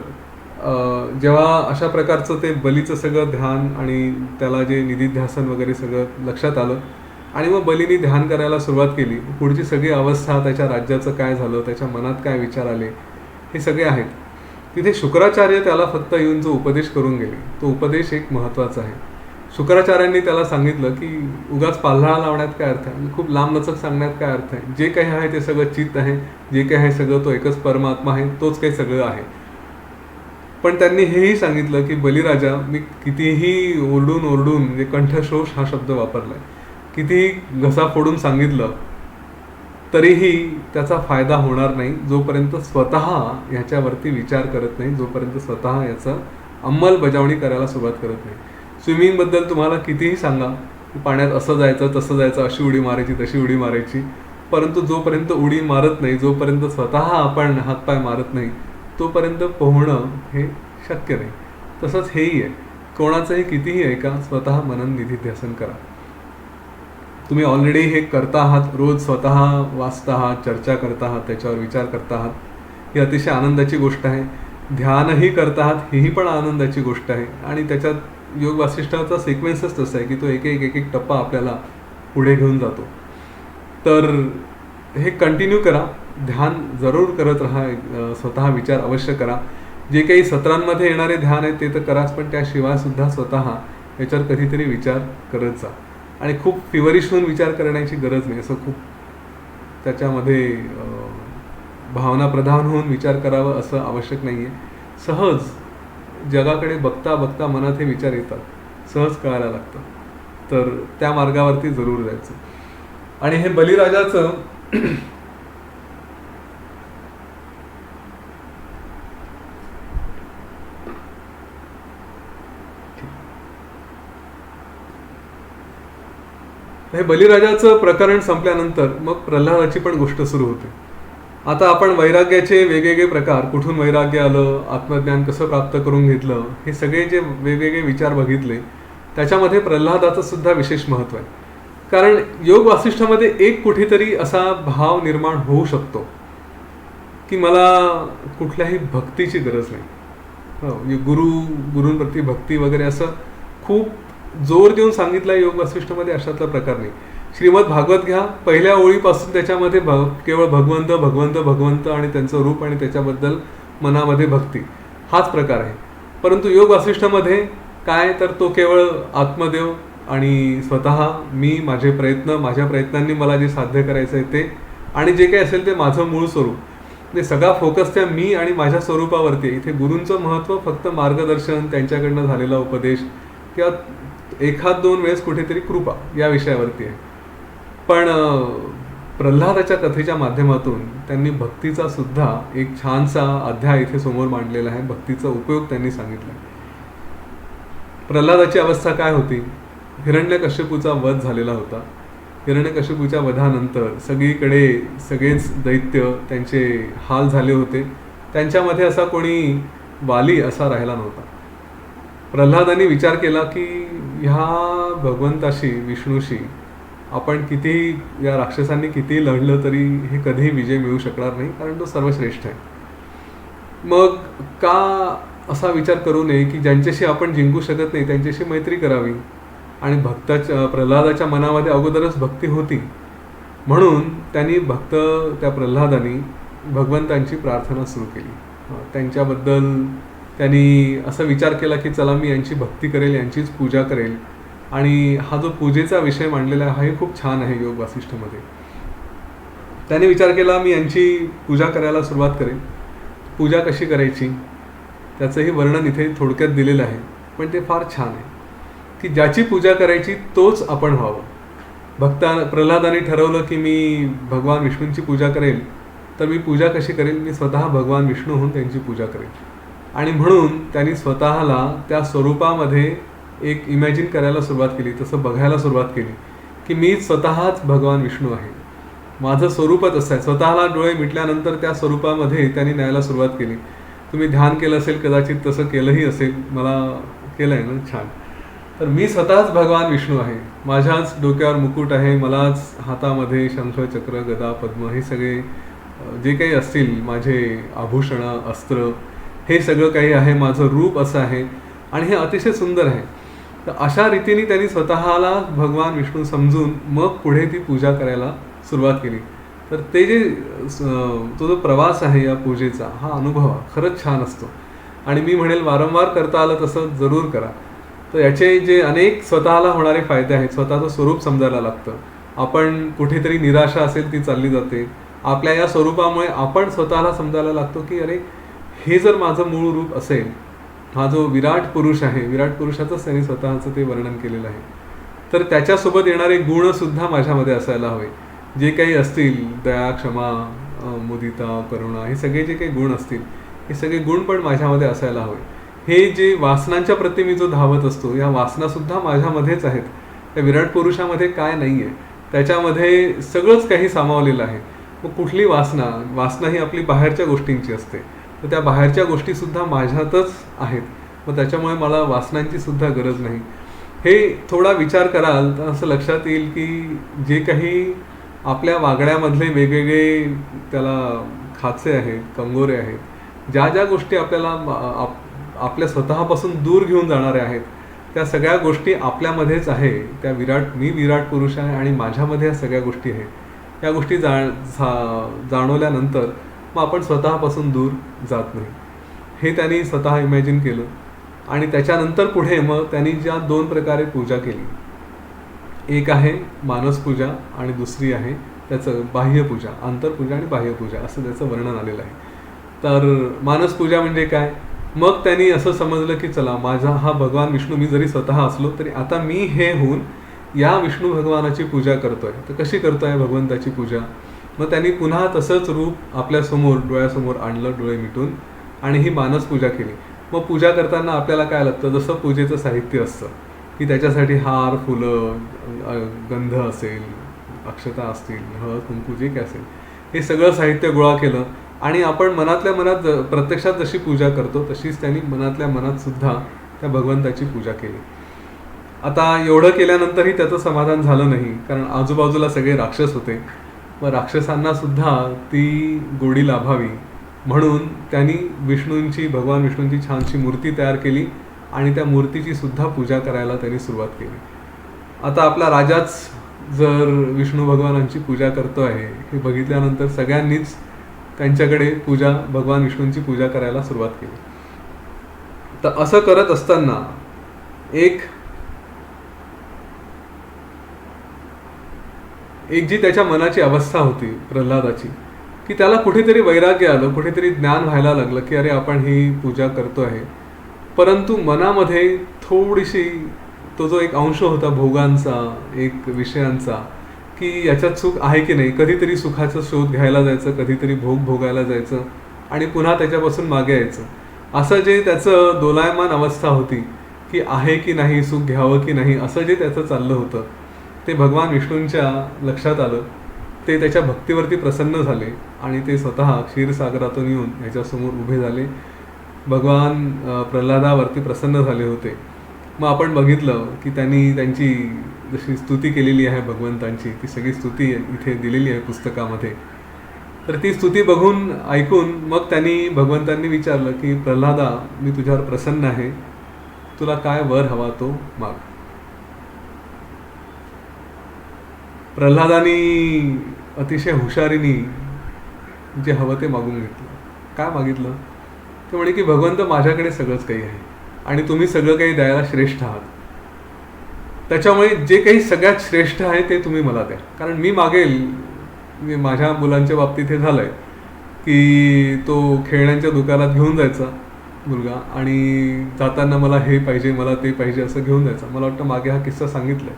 जेव्हा अशा प्रकारचं ते बलीचं सगळं ध्यान आणि त्याला जे निधिध्यासन वगैरे सगळं लक्षात आलं, आणि मग बलीनी ध्यान करायला सुरुवात केली. पुढची सगळी अवस्था, त्याच्या राज्याचं काय झालं, त्याच्या मनात काय विचार आले, हे सगळे आहेत. तिथे शुक्राचार्य त्याला फक्त येऊन जो उपदेश करून गेले, तो उपदेश एक महत्त्वाचा आहे. शुक्राचार्यांनी त्याला सांगितलं की उगाच पाल्हाळा लावण्यात काय अर्थ आहे, खूप लांबलचक सांगण्यात काय अर्थ आहे. जे काही आहे ते सगळं चित्त आहे, जे काही आहे सगळं तो एकच परमात्मा आहे, तोच काही सगळं आहे. पण त्यांनी हेही सांगितलं की बलिराजा, मी कितीही ओरडून ओरडून, म्हणजे कंठशोष हा शब्द वापरलाय, कितीही घसा फोडून सांगितलं तरीही त्याचा फायदा होणार नाही, जोपर्यंत स्वतः ह्याच्यावरती विचार करत नाही, जोपर्यंत स्वतः याचं अंमलबजावणी करायला सुरुवात करत नाही. स्विमिंगबद्दल तुम्हाला कितीही सांगा, पाण्यात असं जायचं तसं जायचं, अशी उडी मारायची तशी उडी मारायची, परंतु जोपर्यंत उडी मारत नाही, जोपर्यंत स्वतः आपण हातपाय मारत नाही, तोपर्यंत पोहणं हे शक्य नाही. तसंच हेही आहे. कोणाचंही कितीही ऐका, स्वतः मनन निधिध्यासन करा. तुम्ही ऑलरेडी हे करता आहात, रोज स्वतः वाचता आहात, चर्चा करता आहात, त्याच्यावर विचार करता आहात, ही अतिशय आनंदाची गोष्ट आहे. ध्यानही करता आहात, हीही पण आनंदाची गोष्ट आहे. आणि त्याच्यात योग वासिष्ठाचा सिक्वेन्सच तसा आहे की तो एक एक एक एक टप्पा आपल्याला पुढे घेऊन जातो. तर हे कंटिन्यू करा, ध्यान जरूर करत राहा, स्वतः विचार अवश्य करा. जे काही सत्रांमध्ये येणारे ध्यान आहे ते तर कराच, पण त्याशिवाय सुद्धा स्वतः याच्यावर कधीतरी विचार करत जा. आणि खूप फिवरिश होऊन विचार करण्याची गरज नाही, असं खूप त्याच्यामध्ये भावना प्रधान होऊन विचार करावं असं आवश्यक नाही आहे. सहज जगाकडे बघता बघता मनात हे विचार येतात, सहज कळायला लागतं. तर त्या मार्गावरती जरूर जायचं. आणि हे बलिराजाचं हे बलिराजाचं प्रकरण संपल्यानंतर मग प्रल्हादाची पण गोष्ट सुरू होते. आता आपण वैराग्याचे वेगवेगळे प्रकार, कुठून वैराग्य आलं, आत्मज्ञान कसं प्राप्त करून घेतलं, हे सगळे जे वेगवेगळे विचार बघितले, त्याच्यामध्ये प्रल्हादाचं सुद्धा विशेष महत्त्व आहे. कारण योग वासिष्ठामध्ये एक कुठेतरी असा भाव निर्माण होऊ शकतो की मला कुठल्याही भक्तीची गरज नाही. गुरूंप्रती भक्ती वगैरे असं खूप जोर देऊन सांगितलं योग वासिष्ठमध्ये, अशातला प्रकार नाही. श्रीमद भागवत घ्या, पहिल्या ओळीपासून त्याच्यामध्ये केवळ भगवंत भगवंत भगवंत आणि त्यांचं रूप आणि त्याच्याबद्दल मनामध्ये भक्ती, हाच प्रकार आहे. परंतु योग वासिष्ठामध्ये काय, तर तो केवळ आत्मदेव आणि स्वतः मी, माझे प्रयत्न, माझ्या प्रयत्नांनी मला जे साध्य करायचं आहे ते, आणि जे काही असेल ते माझं मूळ स्वरूप, म्हणजे सगळा फोकस त्या मी आणि माझ्या स्वरूपावरती आहे. इथे गुरूंचं महत्त्व फक्त मार्गदर्शन, त्यांच्याकडनं झालेला उपदेश किंवा एखाद दोन वेळेस कुठेतरी कृपा या विषयावरती आहे. पण प्रल्हादाच्या कथेच्या माध्यमातून त्यांनी भक्तीचा सुद्धा एक छानसा अध्याय इथे समोर मांडलेला आहे. भक्तीचा उपयोग त्यांनी सांगितला. प्रल्हादाची अवस्था काय होती, हिरण्यकश्यपूचा वध झालेला होता. हिरण्यकश्यपूच्या वधानंतर सगळीकडे सगळेच दैत्य, त्यांचे हाल झाले होते. त्यांच्यामध्ये असा कोणी वाली असा राहिला नव्हता. प्रल्हादाने विचार केला की ह्या भगवंताशी, विष्णूशी आपण किती, या राक्षसांनी किती लढलं तरी हे कधीही विजय मिळू शकणार नाही, कारण तो सर्वश्रेष्ठ आहे. मग का असा विचार करू नये की ज्यांच्याशी आपण जिंकू शकत नाही त्यांच्याशी मैत्री करावी. आणि प्रल्हादाच्या मनामध्ये अगोदरच भक्ती होती, म्हणून त्यांनी त्या प्रल्हादानी भगवंतांची प्रार्थना सुरू केली. त्यांच्याबद्दल त्यांनी असा विचार केला की चला मी यांची भक्ती करेल, यांचीच पूजा करेल. आणि हा जो पूजेचा विषय मांडलेला आहे हे खूप छान आहे योग वासिष्ठमध्ये. त्याने विचार केला मी यांची पूजा करायला सुरुवात करेल. पूजा कशी करायची त्याचंही वर्णन इथे थोडक्यात दिलेलं आहे, पण ते फार छान आहे की ज्याची पूजा करायची तोच आपण व्हावं. प्रल्हादाने ठरवलं की मी भगवान विष्णूंची पूजा करेल, तर मी पूजा कशी करेल, मी स्वतः भगवान विष्णू होऊन त्यांची पूजा करेल. आणि म्हणून त्यांनी स्वतःला त्या स्वरूपामध्ये एक इमॅजिन करायला सुरुवात केली, तसं बघायला सुरुवात केली की मी स्वतःच भगवान विष्णू आहे, माझं स्वरूपच असं आहे. स्वतःला डोळे मिटल्यानंतर त्या स्वरूपामध्ये त्यांनी न्यायला सुरुवात केली. तुम्ही ध्यान केलं असेल, कदाचित तसं केलंही असेल, मला केलं आहे ना, छान. तर मी स्वतःच भगवान विष्णू आहे, माझ्याच डोक्यावर मुकुट आहे, मलाच हातामध्ये शंख चक्र गदा पद्म हे सगळे जे काही असतील माझे आभूषणं अस्त्र हे सगळं काही आहे, माझं रूप असं आहे आणि हे अतिशय सुंदर आहे. तर अशा रीतीने त्यांनी स्वतःला भगवान विष्णू समजून मग पुढे ती पूजा करायला सुरुवात केली. तर ते जे तो जो प्रवास आहे या पूजेचा, हा अनुभव खरंच छान असतो आणि मी म्हणेल वारंवार करता आलं तसं जरूर करा. तर याचे जे अनेक स्वतःला होणारे फायदे आहेत, स्वतःचं स्वरूप समजायला लागतं. आपण कुठेतरी निराशा असेल ती चालली जाते. आपल्या या स्वरूपामुळे आपण स्वतःला समजायला लागतो की अरे, हे जर माझं मूळ रूप असेल, हा जो विराट पुरुष आहे, विराट पुरुषाचंच त्यांनी स्वतःचं ते वर्णन केलेलं आहे, तर त्याच्यासोबत येणारे गुणसुद्धा माझ्यामध्ये असायला हवे. जे काही असतील, दया, क्षमा, मुदिता, करुणा, हे सगळे जे काही गुण असतील, हे सगळे गुण पण माझ्यामध्ये असायला हवे. हे जे वासनांच्या प्रती मी जो धावत असतो, या वासनासुद्धा माझ्यामध्येच आहेत. त्या विराट पुरुषामध्ये काय नाही आहे, त्याच्यामध्ये सगळंच काही सामावलेलं आहे. मग कुठली वासना ही आपली बाहेरच्या गोष्टींची असते, तर त्या बाहेरच्या गोष्टीसुद्धा माझ्यातच आहेत. मग त्याच्यामुळे मला वासनांची सुद्धा गरज नाही. हे थोडा विचार कराल तर असं लक्षात येईल की जे काही आपल्या वागण्यामधले वेगवेगळे त्याला खाचे आहेत, कंगोरे आहेत, ज्या ज्या गोष्टी आपल्याला आपल्या स्वतःपासून दूर घेऊन जाणाऱ्या आहेत, त्या सगळ्या गोष्टी आपल्यामध्येच आहे. त्या मी विराट पुरुष आहे आणि माझ्यामध्ये या सगळ्या गोष्टी आहेत. या गोष्टी जाणवल्यानंतर मग आपण स्वतःपासून दूर जात नाही. हे त्यांनी स्वतः इमॅजिन केलं आणि त्याच्यानंतर पुढे मग त्यांनी ज्या 2 प्रकारे पूजा केली, एक आहे मानसपूजा आणि दुसरी आहे त्याचं बाह्यपूजा, आंतरपूजा आणि बाह्यपूजा असं त्याचं वर्णन आलेलं आहे. तर मानसपूजा म्हणजे काय, मग त्यांनी असं समजलं की चला, माझा हा भगवान विष्णू मी जरी स्वतः असलो तरी आता मी हे होऊन या विष्णू भगवानाची पूजा करतोय. तर कशी करतोय भगवंताची पूजा, मग त्यांनी पुन्हा तसंच रूप आपल्यासमोर डोळ्यासमोर आणलं, डोळे मिटून, आणि ही मानसपूजा केली. मग पूजा करताना आपल्याला काय लागतं, जसं पूजेचं साहित्य असतं की त्याच्यासाठी हार, फुलं, गंध असेल, अक्षता असतील, हळद, कुंकू, जे काय असेल, हे सगळं साहित्य गोळा केलं आणि आपण मनातल्या मनात प्रत्यक्षात जशी पूजा करतो तशीच त्यांनी मनातल्या मनात सुद्धा त्या भगवंताची पूजा केली. आता एवढं केल्यानंतरही त्याचं समाधान झालं नाही, कारण आजूबाजूला सगळे राक्षस होते. मग राक्षसांना सुद्धा ती गोडी लाभावी म्हणून त्यांनी भगवान विष्णूंची छानशी मूर्ती तयार केली आणि त्या मूर्तीची सुद्धा पूजा करायला त्यांनी सुरुवात केली. आता आपला राजाच जर विष्णू भगवानांची पूजा करतो आहे हे बघितल्यानंतर सगळ्यांनीच त्यांच्याकडे भगवान विष्णूंची पूजा करायला सुरुवात केली. तर असं करत असताना एक जी त्याच्या मनाची अवस्था होती प्रल्हादाची, की त्याला कुठेतरी वैराग्य आलं, कुठेतरी ज्ञान व्हायला लागलं की अरे, आपण ही पूजा करतो आहे, परंतु मनामध्ये थोडीशी तो जो एक अंश होता भोगांचा, एक विषयांचा, की याच्यात सुख आहे की नाही, कधीतरी सुखाचा शोध घ्यायला जायचं, कधीतरी भोगायला जायचं आणि पुन्हा त्याच्यापासून मागे यायचं. असं जे त्याचं दोलायमान अवस्था होती की आहे की नाही, सुख घ्यावं की नाही, असं जे त्याचं चाललं होतं, ते भगवान विष्णूंच्या लक्षात आलं. ते त्याच्या भक्तीवरती प्रसन्न झाले आणि ते स्वतः क्षीरसागरातून येऊन ह्याच्यासमोर उभे झाले. भगवान प्रल्हादावरती प्रसन्न झाले होते. मग आपण बघितलं की त्यांनी त्यांची जशी स्तुती केलेली आहे भगवंतांची, ती सगळी स्तुती इथे दिलेली आहे पुस्तकामध्ये. तर ती स्तुती ऐकून मग भगवंतांनी विचारलं की प्रल्हादा, मी तुझ्यावर प्रसन्न आहे, तुला काय वर हवा तो माग. प्रल्हादानी अतिशय हुशारीने जे हवं ते मागून घेतलं. काय मागितलं, ते म्हणे की भगवंत, माझ्याकडे सगळंच काही आहे आणि तुम्ही सगळं काही द्यायला श्रेष्ठ आहात, त्याच्यामुळे जे काही सगळ्यात श्रेष्ठ आहे ते तुम्ही मला द्या. कारण मी मागेल, माझ्या मुलांच्या बाबतीत हे झालंय की तो खेळण्यांच्या दुकानात घेऊन जायचा मुलगा आणि जाताना मला हे पाहिजे, मला ते पाहिजे असं घेऊन जायचा. मला वाटतं मागे हा किस्सा सांगितलाय.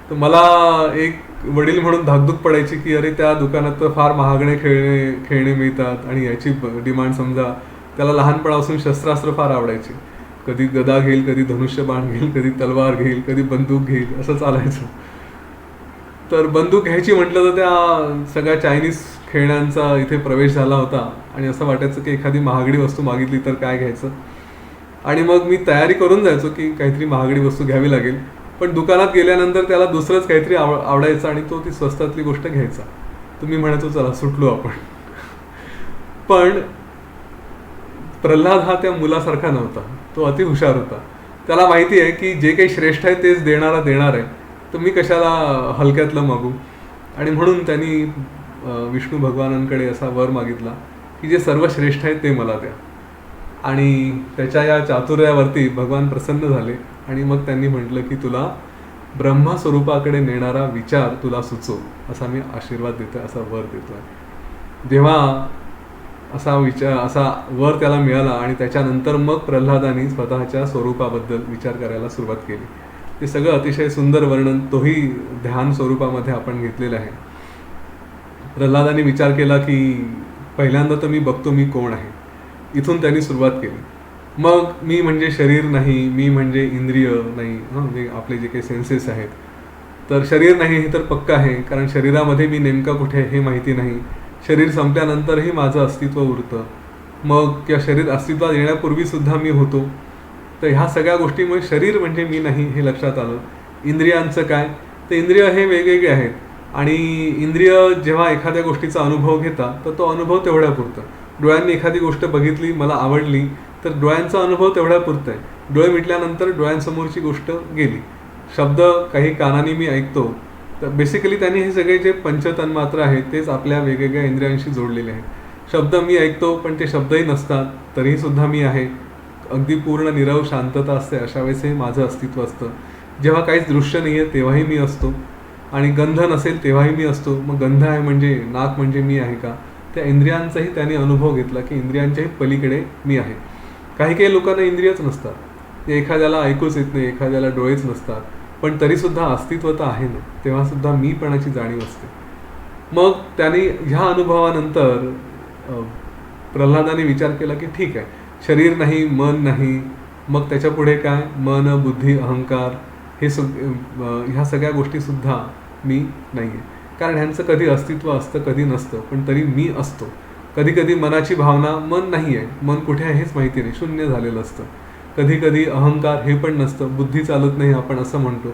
तर मला एक वडील म्हणून धाकधूक पडायची की अरे त्या दुकानात तर फार महागडे खेळणे मिळतात आणि याची डिमांड समजा. त्याला लहानपणापासून शस्त्रास्त्र फार आवडायची. कधी गदा घेईल, कधी धनुष्यबाण घेईल, कधी तलवार घेईल, कधी बंदूक घेईल, असं चालायचं. तर बंदूक घ्यायची म्हटलं तर त्या सगळ्या चायनीज खेळण्यांचा इथे प्रवेश झाला होता आणि असं वाटायचं की एखादी महागडी वस्तू मागितली तर काय घ्यायचं. आणि मग मी तयारी करून जायचो की काहीतरी महागडी वस्तू घ्यावी लागेल. पण दुकानात गेल्यानंतर त्याला दुसरंच काहीतरी आवडायचं आणि तो ती स्वस्तातली गोष्ट घ्यायचा. तर मी म्हणायचो चला सुटलो आपण. पण प्रल्हाद हा त्या मुलासारखा नव्हता. तो अति हुशार होता. त्याला माहिती आहे की जे काही श्रेष्ठ आहे तेच देणार आहे. तर मी कशाला हलक्यातलं मागू. आणि म्हणून त्यांनी विष्णू भगवानांकडे असा वर मागितला की जे सर्वश्रेष्ठ आहे ते मला द्या. आणि त्याच्या या चातुर्यावरती भगवान प्रसन्न झाले आणि मग त्यांनी म्हटलं की तुला ब्रह्मस्वरूपाकडे नेणारा विचार तुला सुचो, असा मी आशीर्वाद देतोय, असा वर देतोय. जेव्हा असा वर त्याला मिळाला आणि त्याच्यानंतर मग प्रल्हादानी स्वतःच्या स्वरूपाबद्दल विचार करायला सुरुवात केली. ते सगळं अतिशय सुंदर वर्णन तोही ध्यान स्वरूपामध्ये आपण घेतलेलं आहे. प्रल्हादानी विचार केला की पहिल्यांदा तर मी बघतो मी कोण आहे. इथून त्यांनी सुरुवात केली. मग मी म्हणजे शरीर नाही, मी म्हणजे इंद्रिय नाही, म्हणजे आपले जे काही सेन्सेस आहेत. तर शरीर नाही हे तर पक्का आहे, कारण शरीरामध्ये मी नेमका कुठे आहे हे माहिती नाही. शरीर संपल्यानंतरही माझं अस्तित्व उरतं. मग किंवा शरीर अस्तित्वात येण्यापूर्वी सुद्धा मी होतो. तर ह्या सगळ्या गोष्टीमुळे शरीर म्हणजे मी नाही हे लक्षात आलं. इंद्रियांचं काय, तर इंद्रिय हे वेगवेगळे आहेत आणि इंद्रिय जेव्हा एखाद्या गोष्टीचा अनुभव घेतात तर तो अनुभव तेवढ्यापुरतं. डोळ्यांनी एखादी गोष्ट बघितली, मला आवडली, तर डोळ्यांचा अनुभव तेवढ्यापुरता आहे. डोळे मिटल्यानंतर डोळ्यांसमोरची गोष्ट गेली. शब्द काही कानाने मी ऐकतो. तर बेसिकली त्यांनी हे सगळे जे पंचतन्मात्र आहेत तेच आपल्या वेगवेगळ्या इंद्रियांशी जोडलेले आहेत. शब्द मी ऐकतो पण ते शब्दही नसतात तरीही सुद्धा मी आहे. अगदी पूर्ण नीरव शांतता असते अशा वेळेस हे माझं अस्तित्व असतं. जेव्हा काहीच दृश्य नाही आहे तेव्हाही मी असतो आणि गंध नसेल तेव्हाही मी असतो. मग गंध आहे म्हणजे नाक म्हणजे मी आहे का. त्या इंद्रियांचाही त्याने अनुभव घेतला की इंद्रियांच्याही पलीकडे मी आहे. काही काही लोकांना इंद्रियच नसतात. ते एखाद्याला ऐकूच येत नाही, एखाद्याला डोळेच नसतात, पण तरीसुद्धा अस्तित्व तर आहे ना. तेव्हासुद्धा मीपणाची जाणीव असते. मग त्याने ह्या अनुभवानंतर प्रल्हादाने विचार केला की ठीक आहे, शरीर नाही, मन नाही, मग त्याच्या पुढे काय, मन, बुद्धी, अहंकार, हे ह्या सगळ्या गोष्टीसुद्धा मी नाही आहे. कारण ह्यांचं कधी अस्तित्व असतं, कधी नसतं, पण तरी मी असतो. कधी कधी मनाची भावना, मन नाही आहे, मन कुठे आहे हेच माहिती नाही, शून्य झालेलं असतं. कधी कधी अहंकार हे पण नसतं, बुद्धी चालत नाही आपण असं म्हणतो.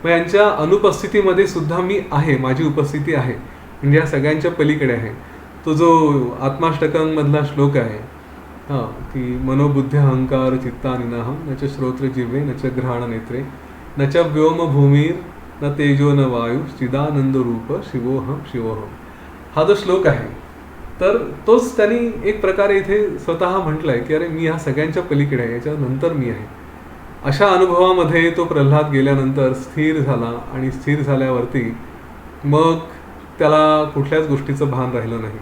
मग यांच्या अनुपस्थितीमध्ये सुद्धा मी आहे, माझी उपस्थिती आहे, म्हणजे या सगळ्यांच्या पलीकडे आहे. तो जो आत्माष्टकमधला श्लोक आहे की मनोबुद्धी अहंकार चित्तानिनाहम न च श्रोत्र जिव्हे न च घ्राण नेत्रे न च व्योम भूमीर न तेजो न वायू चिदानंद रूप शिवोहम शिवोहम, हा जो श्लोक आहे तर तोच त्यांनी एक प्रकारे इथे स्वतः म्हटलंय की अरे मी ह्या सगळ्यांच्या पलीकडे आहे, याच्यानंतर मी आहे. अशा अनुभवामध्ये तो प्रल्हाद गेल्यानंतर स्थिर झाला आणि स्थिर झाल्यावरती मग त्याला कुठल्याच गोष्टीचं भान राहिलं नाही.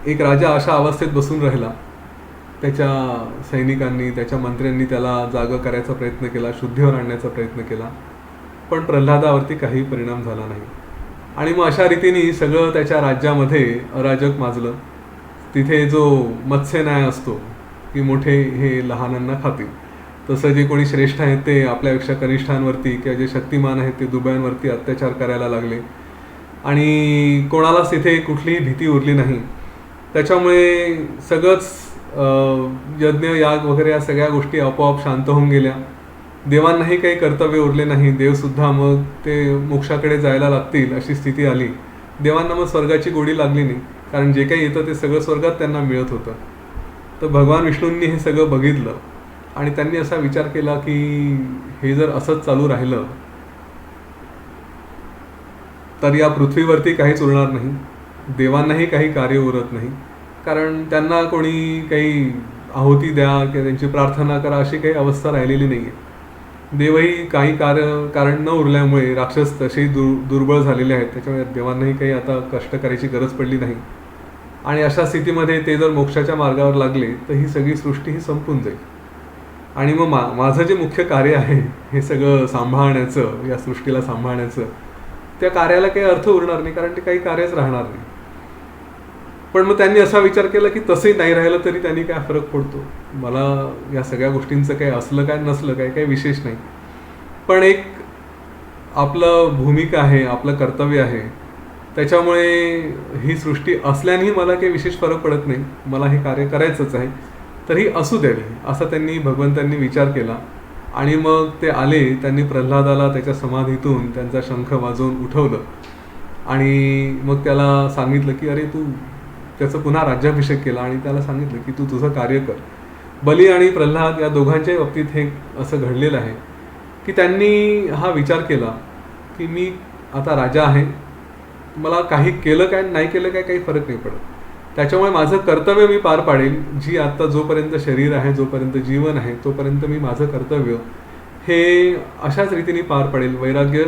एक राजा अशा अवस्थेत बसून राहिला. त्याच्या सैनिकांनी, त्याच्या मंत्र्यांनी त्याला जागं करायचा प्रयत्न केला, शुद्धीवर आणण्याचा प्रयत्न केला, पण प्रल्हादावरती काही परिणाम झाला नाही. आणि मग अशा रीतीने सगळं त्याच्या राज्यामध्ये अराजक माजलं. तिथे जो मत्स्यन्याय असतो की मोठे हे लहानांना खातील, तसं जे कोणी श्रेष्ठ आहेत ते आपल्यापेक्षा कनिष्ठांवरती किंवा जे शक्तिमान आहेत ते दुबळ्यांवरती अत्याचार करायला लागले आणि कोणालाच तिथे कुठलीही भीती उरली नाही. त्याच्यामुळे सगळंच यज्ञ, याग वगैरे या सगळ्या गोष्टी आपोआप शांत होऊन गेल्या. देवांनाही काही कर्तव्य उरले नाही. देवसुद्धा मग ते मोक्षाकडे जायला लागतील अशी स्थिती आली. देवांना मग स्वर्गाची गोडी लागली नाही, कारण जे काही येतं ते सगळं स्वर्गात त्यांना मिळत होतं. तर भगवान विष्णूंनी हे सगळं बघितलं आणि त्यांनी असा विचार केला की हे जर असंच चालू राहिलं तर या पृथ्वीवरती काहीच उरणार नाही. देवांनाही काही कार्य उरत नाही, कारण त्यांना कोणी काही आहुती द्या किंवा त्यांची प्रार्थना करा अशी काही अवस्था राहिलेली नाही आहे. देवही काही कारण न उरल्यामुळे राक्षस तसेही दुर्बळ झालेले आहेत. त्याच्यामुळे देवांनाही काही आता कष्ट करायची गरज पडली नाही. आणि अशा स्थितीमध्ये ते जर मोक्षाच्या मार्गावर लागले तर ही सगळी सृष्टी ही संपून जाईल. आणि मग माझं जे मुख्य कार्य आहे हे सगळं सांभाळण्याचं, या सृष्टीला सांभाळण्याचं, त्या कार्याला काही अर्थ उरणार नाही, कारण ते काही कार्यच राहणार नाही. पण मग त्यांनी असा विचार केला की तसंही नाही राहिलं तरी त्यांनी काय फरक पडतो, मला या सगळ्या गोष्टींचं काही असलं काय नसलं काय काही विशेष नाही, पण एक आपलं भूमिका आहे, आपलं कर्तव्य आहे, त्याच्यामुळे ही सृष्टी असल्यानेही मला काही विशेष फरक पडत नाही, मला हे कार्य करायचंच आहे, तर ही असू द्यावी असा त्यांनी भगवंतांनी विचार केला. आणि मग ते आले, त्यांनी प्रल्हादाला त्याच्या समाधीतून त्यांचा शंख वाजवून उठवलं आणि मग त्याला सांगितलं की अरे तू, त्याचा पुन्हा राज्याभिषेक केला आणि त्याला सांगितलं की तू तुझं कार्य कर. बली आणि प्रल्हाद या दोघांच्याही बाबतीत हे असं घडलेलं आहे की त्यांनी हा विचार केला की मी आता राजा आहे, मला काही केलं काय नाही केलं काय काही फरक नाही पडत, त्याच्यामुळे माझं कर्तव्य मी पार पाडेल. जी आता जोपर्यंत शरीर आहे, जोपर्यंत जीवन आहे, तोपर्यंत मी माझं कर्तव्य हे अशाच रीतीने पार पाडेल, वैराग्य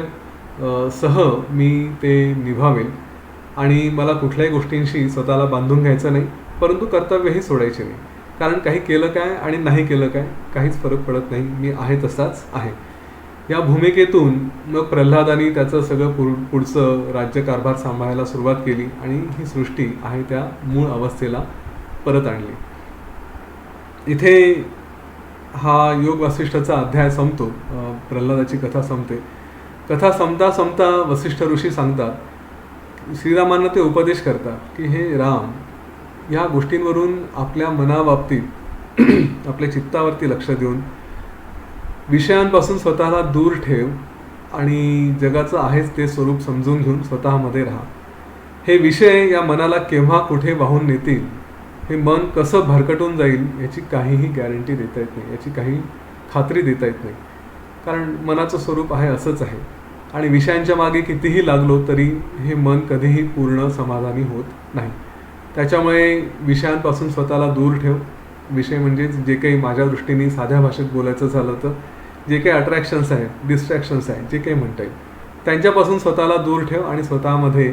सह मी ते निभावेल आणि मला कुठल्याही गोष्टींशी स्वतःला बांधून घ्यायचं नाही, परंतु कर्तव्यही सोडायचे नाही, कारण काही केलं काय आणि नाही केलं काय काहीच फरक पडत नाही, मी आहे तसाच आहे. या भूमिकेतून मग प्रल्हादानी त्याचं सगळं पुढचं राज्यकारभार सांभाळायला सुरुवात केली आणि ही सृष्टी आहे त्या मूळ अवस्थेला परत आणली. इथे हा योग वासिष्ठाचा अध्याय संपतो, प्रल्हादाची कथा संपते. कथा संपता संपता वसिष्ठ ऋषी सांगतात, श्रीरामांना ते उपदेश करतात की हे राम, या गोष्टींवरून आपल्या मनाबाबतीत आपल्या चित्तावरती लक्ष देऊन विषयांपासून स्वतःला दूर ठेव आणि जगाचं आहेच ते स्वरूप समजून घेऊन स्वतःमध्ये राहा. हे विषय या मनाला केव्हा कुठे वाहून नेतील, हे मन कसं भरकटून जाईल याची काहीही गॅरंटी देता येत नाही, याची काही खात्री देता येत नाही, कारण मनाचं स्वरूप आहे असंच आहे. आणि विषयांच्या मागे कितीही लागलो तरी हे मन कधीही पूर्ण समाधानी होत नाही. त्याच्यामुळे विषयांपासून स्वतःला दूर ठेव. विषय म्हणजे जे काही माझ्या दृष्टीने साध्या भाषेत बोलायचं झालं तर जे काही अट्रॅक्शन्स आहेत, डिस्ट्रॅक्शन्स आहेत, जे काही म्हणता येईल, त्यांच्यापासून स्वतःला दूर ठेव आणि स्वतःमध्ये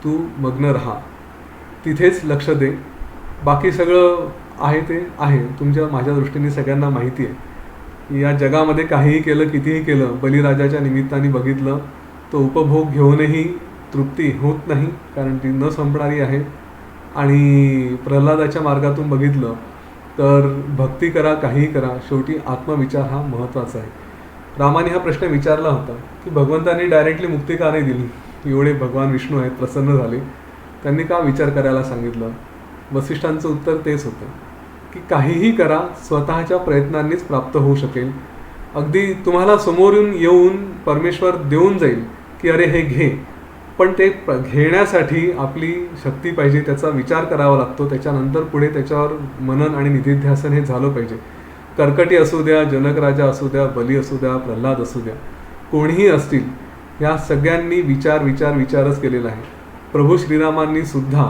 तू मग्न राहा, तिथेच लक्ष दे. बाकी सगळं आहे ते आहे, तुमच्या माझ्या दृष्टीने सगळ्यांना माहिती आहे, या जगामध्ये काहीही केलं, कितीही केलं, बलिराजाच्या निमित्ताने बघितलं, तो उपभोग घेऊनही तृप्ती होत नाही, कारण ती न संपणारी आहे. आणि प्रल्हादाच्या मार्गातून बघितलं तर भक्ती करा, काहीही करा, शेवटी आत्मविचार हा महत्त्वाचा आहे. रामाने हा प्रश्न विचारला होता की भगवंतांनी डायरेक्टली मुक्ती का नाही दिली, एवढे भगवान विष्णू आहेत, प्रसन्न झाले, त्यांनी का विचार करायला सांगितलं. वसिष्ठांचं उत्तर तेच होतं की काहीही करा, स्वतःच्या प्रयत्नांनीच प्राप्त होऊ शकेल. अगदी तुम्हाला समोरून येऊन परमेश्वर देऊन जाईल की अरे हे घे, पण ते घेण्यासाठी आपली शक्ती पाहिजे, त्याचा विचार करावा लागतो, त्याच्यानंतर पुढे त्याच्यावर मनन आणि निधिध्यासन हे झालं पाहिजे. कर्कटी असू द्या, जनक राजा असू द्या, बली असू द्या, प्रल्हाद असू द्या, कोणीही असतील, या सगळ्यांनी विचारच केलेला आहे. प्रभू श्रीरामांनी सुद्धा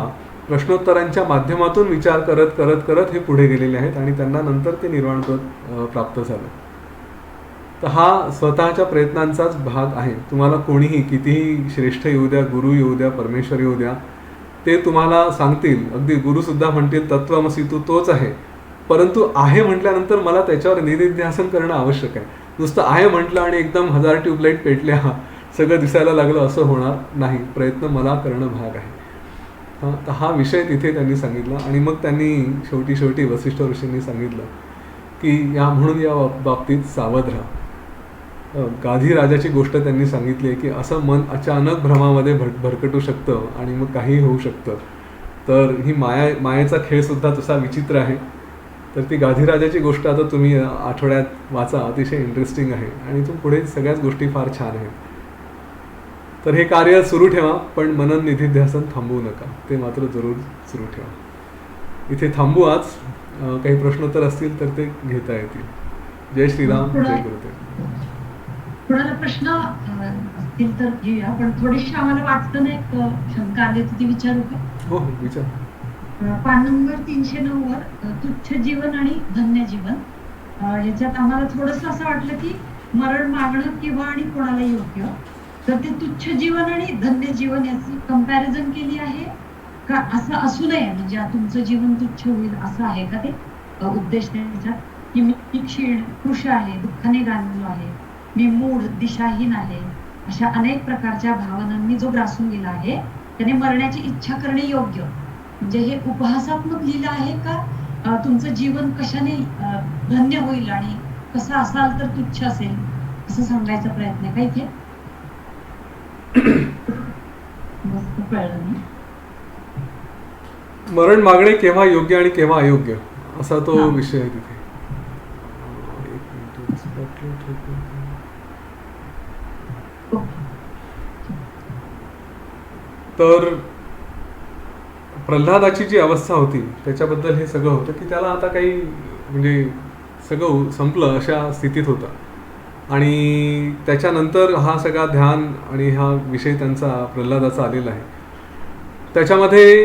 प्रश्नोत्तरांच्या माध्यमातून विचार करत करत करत हे पुढे गेलेले आहेत आणि त्यांना नंतर ते निर्वाणपद प्राप्त झालं. तर हा स्वतःच्या प्रयत्नांचाच भाग आहे. तुम्हाला कोणीही कितीही श्रेष्ठ येऊ द्या, गुरु येऊ द्या, परमेश्वर येऊ द्या, ते तुम्हाला सांगतील, अगदी गुरुसुद्धा म्हणतील तत्वमसी तू तोच आहे, परंतु आहे म्हटल्यानंतर मला त्याच्यावर निधिध्यासन करणं आवश्यक आहे. नुसतं आहे म्हटलं आणि एकदम 1000 ट्यूबलाईट पेटल्या, सगळं दिसायला लागलं असं होणार नाही, प्रयत्न मला करणं भाग आहे. तर हा विषय तिथे त्यांनी सांगितला. आणि मग त्यांनी शेवटी वसिष्ठ ऋषींनी सांगितलं की म्हणून या बाबतीत सावध राहा. गाधी राजाची गोष्ट त्यांनी सांगितली आहे की असं मन अचानक भ्रमामध्ये भरकटू शकतं आणि मग काहीही होऊ शकतं. तर ही मायेचा खेळसुद्धा तसा विचित्र आहे. तर ती गाधी राजाची गोष्ट आता तुम्ही आठवड्यात वाचा, अतिशय इंटरेस्टिंग आहे आणि इथून पुढे सगळ्याच गोष्टी फार छान आहेत. तर हे कार्य सुरू ठेवा, पण मनन निधिध्यासन थांबवू नका, ते मात्र जरूर सुरू ठेवा. इथे थांबू आज. काही प्रश्नोत्तर असतील तर ते घेता येतील. जय श्रीराम, जय गुरुदेव. कोणाला प्रश्न असतील तर घेऊया, पण थोडीशी आम्हाला वाचताना एक शंका आली होती, ती विचारू का? हो हो, विचार. पान नंबर 309 वर तुच्छ जीवन आणि धन्य जीवन, याच्यात आम्हाला थोडंसं असं वाटलं की मरण मागणं किंवा आणि कोणाला योग्य, तर ते तुच्छ जीवन आणि धन्य जीवन याची कंपॅरिझन केली आहे का? असं असू नये म्हणजे तुमचं जीवन तुच्छ होईल असं आहे का ते उद्देश त्याच्यात? की मी क्षीण खुश आहे, दुःखाने गांजलो आहे, मी मूढ दिशाहीन आहे, अशा अनेक प्रकारच्या भावनांनी जो ग्रासून गेला आहे त्याने मरण्याची इच्छा करणे योग्य. म्हणजे हे उपहासात्मक लिहिलं आहे का तुमचं जीवन कशाने धन्य होईल आणि कसं असाल तर तुच्छ असेल असं सांगायचा प्रयत्न आहे का इथे? मस्त कळलं नाही. मरण मागणे केव्हा योग्य आणि केव्हा अयोग्य असा तो हा. विषय आहे तिथे. एक मिनिट, spotlight होतं. ओके. तर प्रल्हादाची जी अवस्था होती त्याच्याबद्दल हे सगळं होतं की त्याला आता काही म्हणजे सगळं संपलं अशा स्थितीत होता आणि त्याच्यानंतर हा सगळा ध्यान आणि हा विषय त्यांचा प्रल्हादाचा आलेला आहे. त्याच्यामध्ये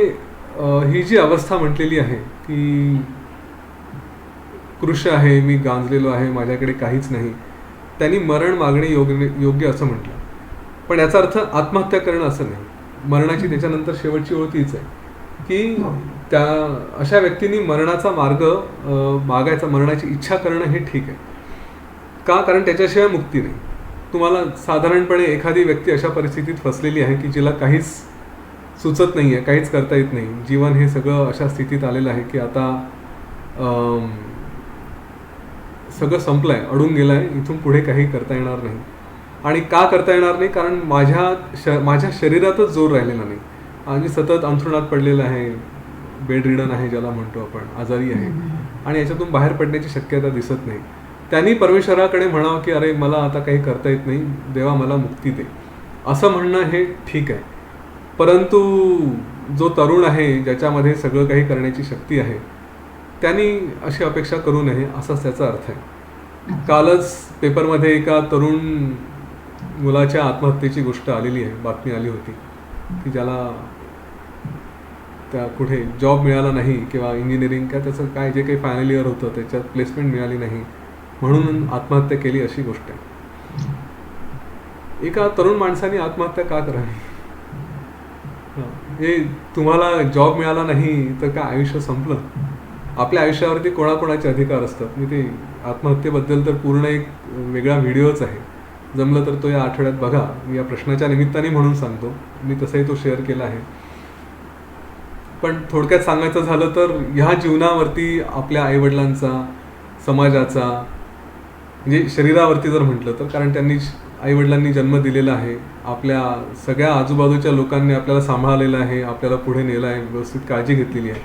ही जी अवस्था म्हटलेली आहे की कृश आहे, मी गांजलेलो आहे, माझ्याकडे काहीच नाही, त्यांनी मरण मागणे योग्य असं म्हटलं. पण याचा अर्थ आत्महत्या करणं असं नाही. मरणाची त्याच्यानंतर शेवटची ओळ तीच आहे की त्या अशा व्यक्तींनी मरणाचा मार्ग मागायचा, मरणाची इच्छा करणं हे ठीक आहे. का? कारण त्याच्याशिवाय मुक्ती नाही. तुम्हाला साधारणपणे एखादी व्यक्ती अशा परिस्थितीत फसलेली आहे की जिला काहीच सुचत नाही आहे, काहीच करता येत नाही, जीवन हे सगळं अशा स्थितीत आलेलं आहे की आता सगळं संपलं आहे, अडून गेलं आहे, इथून पुढे काही करता येणार नाही. आणि का करता येणार नाही? कारण माझ्या शरीरातच जोर राहिलेला नाही आणि सतत अंथरुणात पडलेलं आहे, बेड रिडन आहे ज्याला म्हणतो आपण, आजारी आहे आणि याच्यातून बाहेर पडण्याची शक्यता दिसत नाही. त्यांनी परमेश्वराकडे म्हणावं की अरे मला आता काही करता येत नाही, देवा मला मुक्ती दे, असं म्हणणं हे ठीक आहे. परंतु जो तरुण आहे ज्याच्यामध्ये सगळं काही करण्याची शक्ती आहे त्यांनी अशी अपेक्षा करू नये असाच त्याचा अर्थ आहे. कालच पेपरमध्ये एका तरुण मुलाच्या आत्महत्येची गोष्ट आलेली आहे, बातमी आली होती की ज्याला त्या कुठे जॉब मिळाला नाही किंवा इंजिनिअरिंग काय त्याचं काय जे काही फायनल इयर होतं त्याच्यात प्लेसमेंट मिळाली नाही म्हणून आत्महत्या केली अशी गोष्ट आहे. एका तरुण माणसाने आत्महत्या का करावी? हे तुम्हाला जॉब मिळाला नाही तर काय आयुष्य संपलं? आपल्या आयुष्यावरती कोणाकोणाचे अधिकार असतात. मी ते आत्महत्येबद्दल तर पूर्ण एक वेगळा व्हिडिओच आहे, जमलं तर तो या आठवड्यात बघा. मी या प्रश्नाच्या निमित्ताने म्हणून सांगतो, मी तसाही तो शेअर केला आहे. पण थोडक्यात सांगायचं झालं तर ह्या जीवनावरती आपल्या आईवडिलांचा, समाजाचा, म्हणजे शरीरावरती जर म्हटलं तर, कारण त्यांनी आईवडिलांनी जन्म दिलेला आहे, आपल्या सगळ्या आजूबाजूच्या लोकांनी आपल्याला सांभाळलेलं आहे, आपल्याला पुढे नेलं आहे, व्यवस्थित काळजी घेतलेली आहे.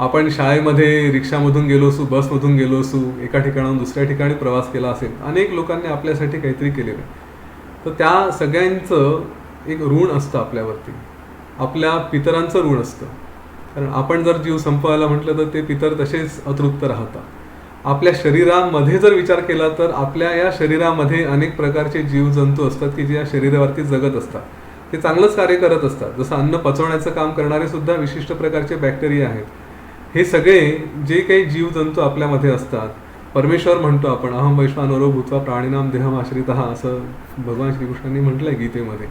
आपण शाळेमध्ये रिक्षामधून गेलो असू, बसमधून गेलो असू, एका ठिकाणाहून दुसऱ्या ठिकाणी प्रवास केला असेल, अनेक लोकांनी आपल्यासाठी काहीतरी केलेलं आहे. तर त्या सगळ्यांचं एक ऋण असतं आपल्यावरती, आपल्या पितरांचं ऋण असतं. कारण आपण जर जीव संपवायला म्हटलं तर ते पितर तसेच अतृप्त राहतात. आपल्या शरीरामध्ये जर विचार केला तर आपल्या या शरीरामध्ये अनेक प्रकारचे जीवजंतू असतात की जे या शरीरावरती जगत असतात, ते चांगलंच कार्य करत असतात. जसं अन्न पचवण्याचं काम करणारे सुद्धा विशिष्ट प्रकारचे बॅक्टेरिया आहेत. हे सगळे जे काही जीवजंतू आपल्यामध्ये असतात, परमेश्वर म्हणतो आपण अहम वैश्वानरो भूत्वा प्राणिनाम देहमाश्रितः असं भगवान श्रीकृष्णांनी म्हटलं आहे गीतेमध्ये.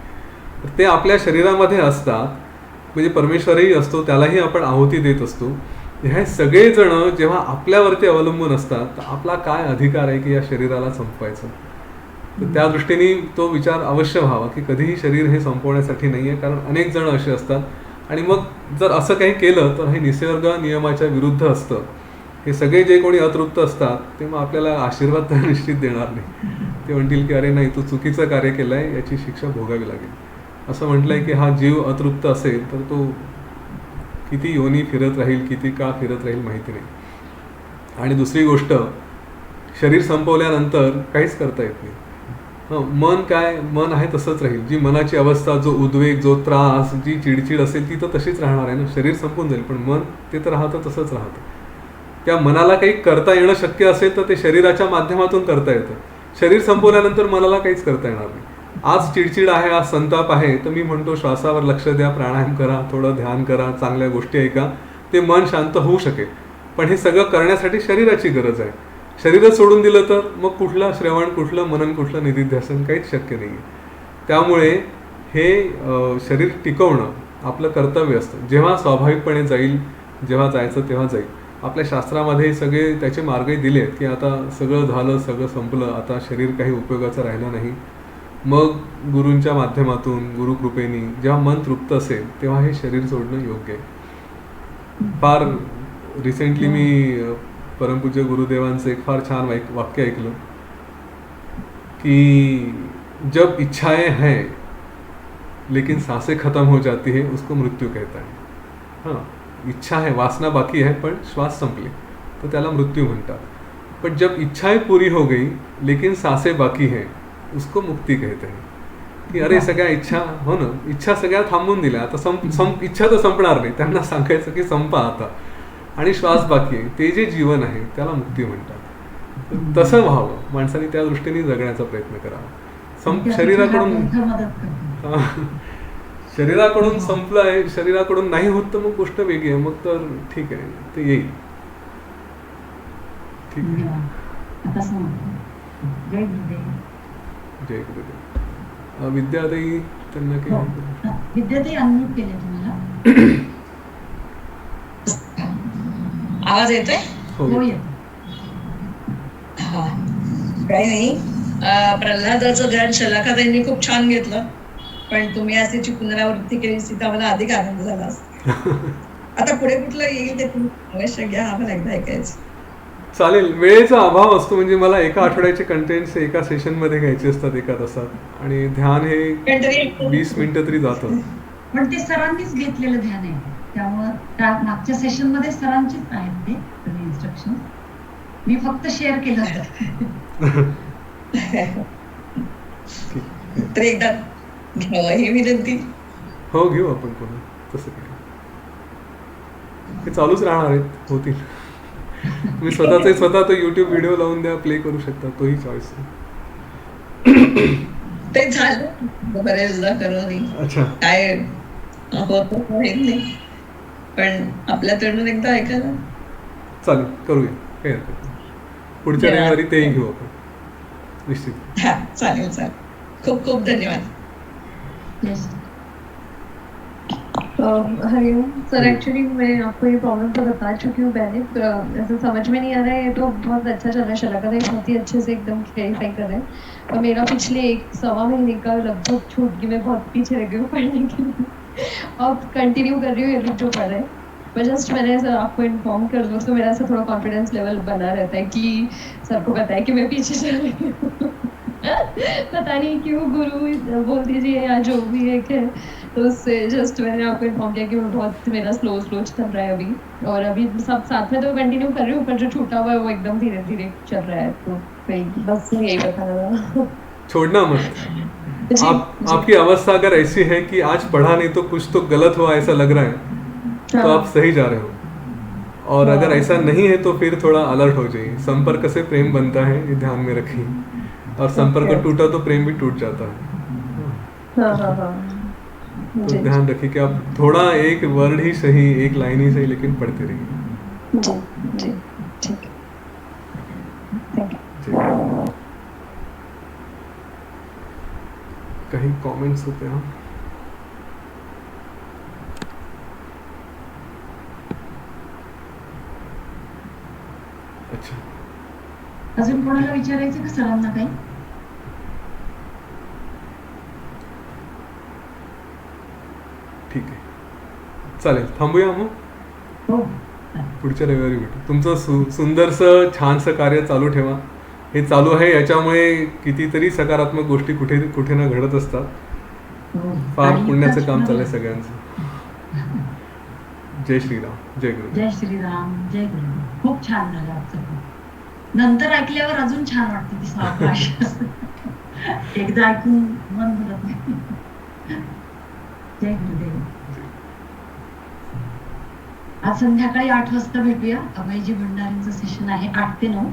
तर ते आपल्या शरीरामध्ये असतात, म्हणजे परमेश्वरही असतो, त्यालाही आपण आहुती देत असतो. हे सगळेजण जेव्हा आपल्यावरती अवलंबून असतात तर आपला काय अधिकार आहे की या शरीराला संपवायचं? तर त्या दृष्टीने तो विचार अवश्य व्हावा की कधीही शरीर हे संपवण्यासाठी नाही आहे, कारण अनेक जण असे असतात. आणि मग जर असं काही केलं तर हे निसर्ग नियमाच्या विरुद्ध असतं. हे सगळे जे कोणी अतृप्त असतात ते मग आपल्याला आशीर्वाद तर निश्चित देणार नाही. ते म्हणतील की अरे नाही, तू चुकीचं कार्य केलं आहे, याची शिक्षा भोगावी लागेल. असं म्हटलं आहे की हा जीव अतृप्त असेल तर तो किती योनी फिरत राहील, किती काळ फिरत राहील माहिती नाही. आणि दुसरी गोष्ट, शरीर संपवल्यानंतर काहीच करता येत नाही. मन काय, मन आहे तसंच राहील. जी मनाची अवस्था, जो उद्वेग, जो त्रास, जी चिडचिड असेल ती तर तशीच राहणार आहे ना. शरीर संपून जाईल पण मन ते तर राहतं तसंच राहतं. त्या मनाला काही करता येणं शक्य असेल तर ते शरीराच्या माध्यमातून करता येतं. शरीर संपवल्यानंतर मनाला काहीच करता येणार नाही. आज चिडचिड आहे, आज संताप आहे, तर मी म्हणतो श्वासावर लक्ष द्या, प्राणायाम करा, थोडं ध्यान करा, चांगल्या गोष्टी ऐका, ते मन शांत होऊ शकेल. पण हे सगळं करण्यासाठी शरीराची गरज आहे. शरीरच सोडून दिलं तर मग कुठलं श्रवण, कुठलं मनन, कुठलं निधिध्यासन काहीच शक्य नाही आहे. त्यामुळे हे शरीर टिकवणं आपलं कर्तव्य असतं. जेव्हा स्वाभाविकपणे जाईल, जेव्हा जायचं तेव्हा जाईल. आपल्या शास्त्रामध्ये सगळे त्याचे मार्गही दिले आहेत की आता सगळं झालं, सगळं संपलं, आता शरीर काही उपयोगाचं राहिलं नाही. मग गुरूंच्या माध्यमातून, गुरुकृपेनी जेव्हा मन तृप्त असेल तेव्हा हे शरीर सोडणं योग्य आहे. फार रिसेंटली मी परमपूज्य गुरुदेवांचं एक फार छान वाक्य ऐकलं कि जब इच्छाएं हैं लेकिन सांसें खत्म हो जाती है उसको मृत्यू कहता है. हाँ, इच्छा है, वासना बाकी है, पण श्वास संपले तर त्याला मृत्यू म्हणतात. पण जब इच्छाएं पूरी हो गई लेकिन सांसें बाकी है उसको मुक्ती कहते हैं. की अरे सगळ्या इच्छा, हो ना, इच्छा सगळ्या थांबून दिल्या, आता इच्छा तर संपणार नाही, त्यांना सांगायचं की संपा आता, आणि श्वास बाकी आहे, ते जे जीवन आहे त्याला मुक्ती म्हणतात. तसं व्हावं, माणसाने त्या दृष्टीने जगण्याचा प्रयत्न करावा. शरीराकडून संपलं आहे, शरीराकडून नाही होत तर मग गोष्ट वेगळी आहे, मग तर ठीक आहे, ते येईल. ठीक आहे. जय गुरुदेव. विद्याताई त्यांना काही विद्याताई अनम्यूट केले तुम्हाला. आवाज येतोय? हो येतो. काही नाही, प्रल्हादाचं ध्यान शलाकाताईंनी खूप छान घेतलं, पण तुम्ही अशी पुनरावृत्ती केली तिचा मला अधिक आनंद झाला. आता पुढे कुठलं येईल ते तुम्ही अवश्य घ्या, आम्हाला एकदा ऐकायचं. चालेल. वेळेचा अभाव असतो, म्हणजे मला एका आठवड्याचे कंटेंट्स एका सेशन मध्ये घ्यायचे असतात एका तासात, आणि ध्यान हे 20 मिनिटं तरी जातं. पण ते सरांनीच घेतलेलं ध्यान आहे, त्यामुळं मागच्या सेशन मध्ये सरांचेच आहेत ते इन्स्ट्रक्शन, मी फक्त शेअर केलं होतं. तर एकदा घ्यावं ही विनंती. हो, घेऊ आपण पुन्हा, तसं काय हे चालूच राहणार आहेत, होतील. तुम्ही स्वतः तो युट्यूब व्हिडिओ लावून द्या, प्ले करू शकता, तोही चॉईस आहे. ते झालं बरेचदा करून. अच्छा, काय होत नाही, पण आपल्या तरुण एकदा ऐकायला चालेल, करूया, काही हरकत नाही. पुढच्या रविवारी तेही घेऊ आपण, निश्चित. हा, चालेल चालेल. खूप खूप धन्यवाद. हरिओम सर. एक्चुअली मैं आपको ये प्रॉब्लम तो बता चुकी हूँ पहले, ऐसा समझ में नहीं आ रहा है. ये तो बहुत अच्छा चल रहा है, शलाकाताई बहुत ही अच्छे से एकदम क्लैरिफाई कर रहे हैं. और मेरा पिछले 1-1.25 महीने का लगभग छूट गई, मैं बहुत पीछे रह गई हूँ पढ़ने के लिए. अब कंटिन्यू कर रही हूँ ये लोग जो पढ़ रहे हैं. मैं जस्ट मैंने सर आपको इन्फॉर्म कर दूँ तो मेरा ऐसा थोड़ा कॉन्फिडेंस लेवल बना रहता है कि सर को पता है कि मैं पीछे चल रही हूँ. पता नहीं क्यों गुरु बोल दीजिए या जो भी एक है, तो उससे जस्ट मैंने आपको इन्फॉर्म किया कि मैं बहुत मेरा स्लो चल रहा है अभी. और अभी सब साथ में तो कंटिन्यू कर रही हूँ, पर जो छूटा हुआ है वो एकदम धीरे धीरे चल रहा है. तो बस यही बताना था. छोड़ना मत. आपकी अवस्था अगर ऐसी है कि आज पढ़ा नहीं तो कुछ तो गलत हुआ ऐसा लग रहा है, तो आप सही जा रहे हो. और अगर ऐसा नहीं है तो फिर थोड़ा अलर्ट हो जाइए. संपर्क से प्रेम बनता है, ये ध्यान में रखिए. और संपर्क टूटा तो प्रेम भी टूट जाता है. तो ध्यान रखिए कि आप थोड़ा एक वर्ड ही सही, एक लाइन ही सही, लेकिन पढ़ते रहिए. जी जी ठीक है. Thank you. कहीं कमेंट्स होते हैं? अच्छा, अजून कोणाला विचारायचं का सरांना काही? ठीक आहे, चालेल, थांबूया मग. हो, पुढच्या रविवारी भेटू. तुमचं सुंदरसं छानसं कार्य चालू ठेवा. हे चालू आहे, याच्यामुळे कितीतरी सकारात्मक गोष्टी कुठे ना घडत असतात. फार पुण्याचं काम चाललंय सगळ्यांचं. जय श्रीराम. जय गुरु. जय श्रीराम. जय गुरु. खूप छान झालं आजचं. नंतर ऐकल्यावर अजून छान वाटते ती सावकाश. एकदा ऐकून मन भरत नाही. जय गुरुदेव. आज संध्याकाळी 8 वाजता भेटूया. अभयजी भंडारींचं सेशन आहे 8 ते 9.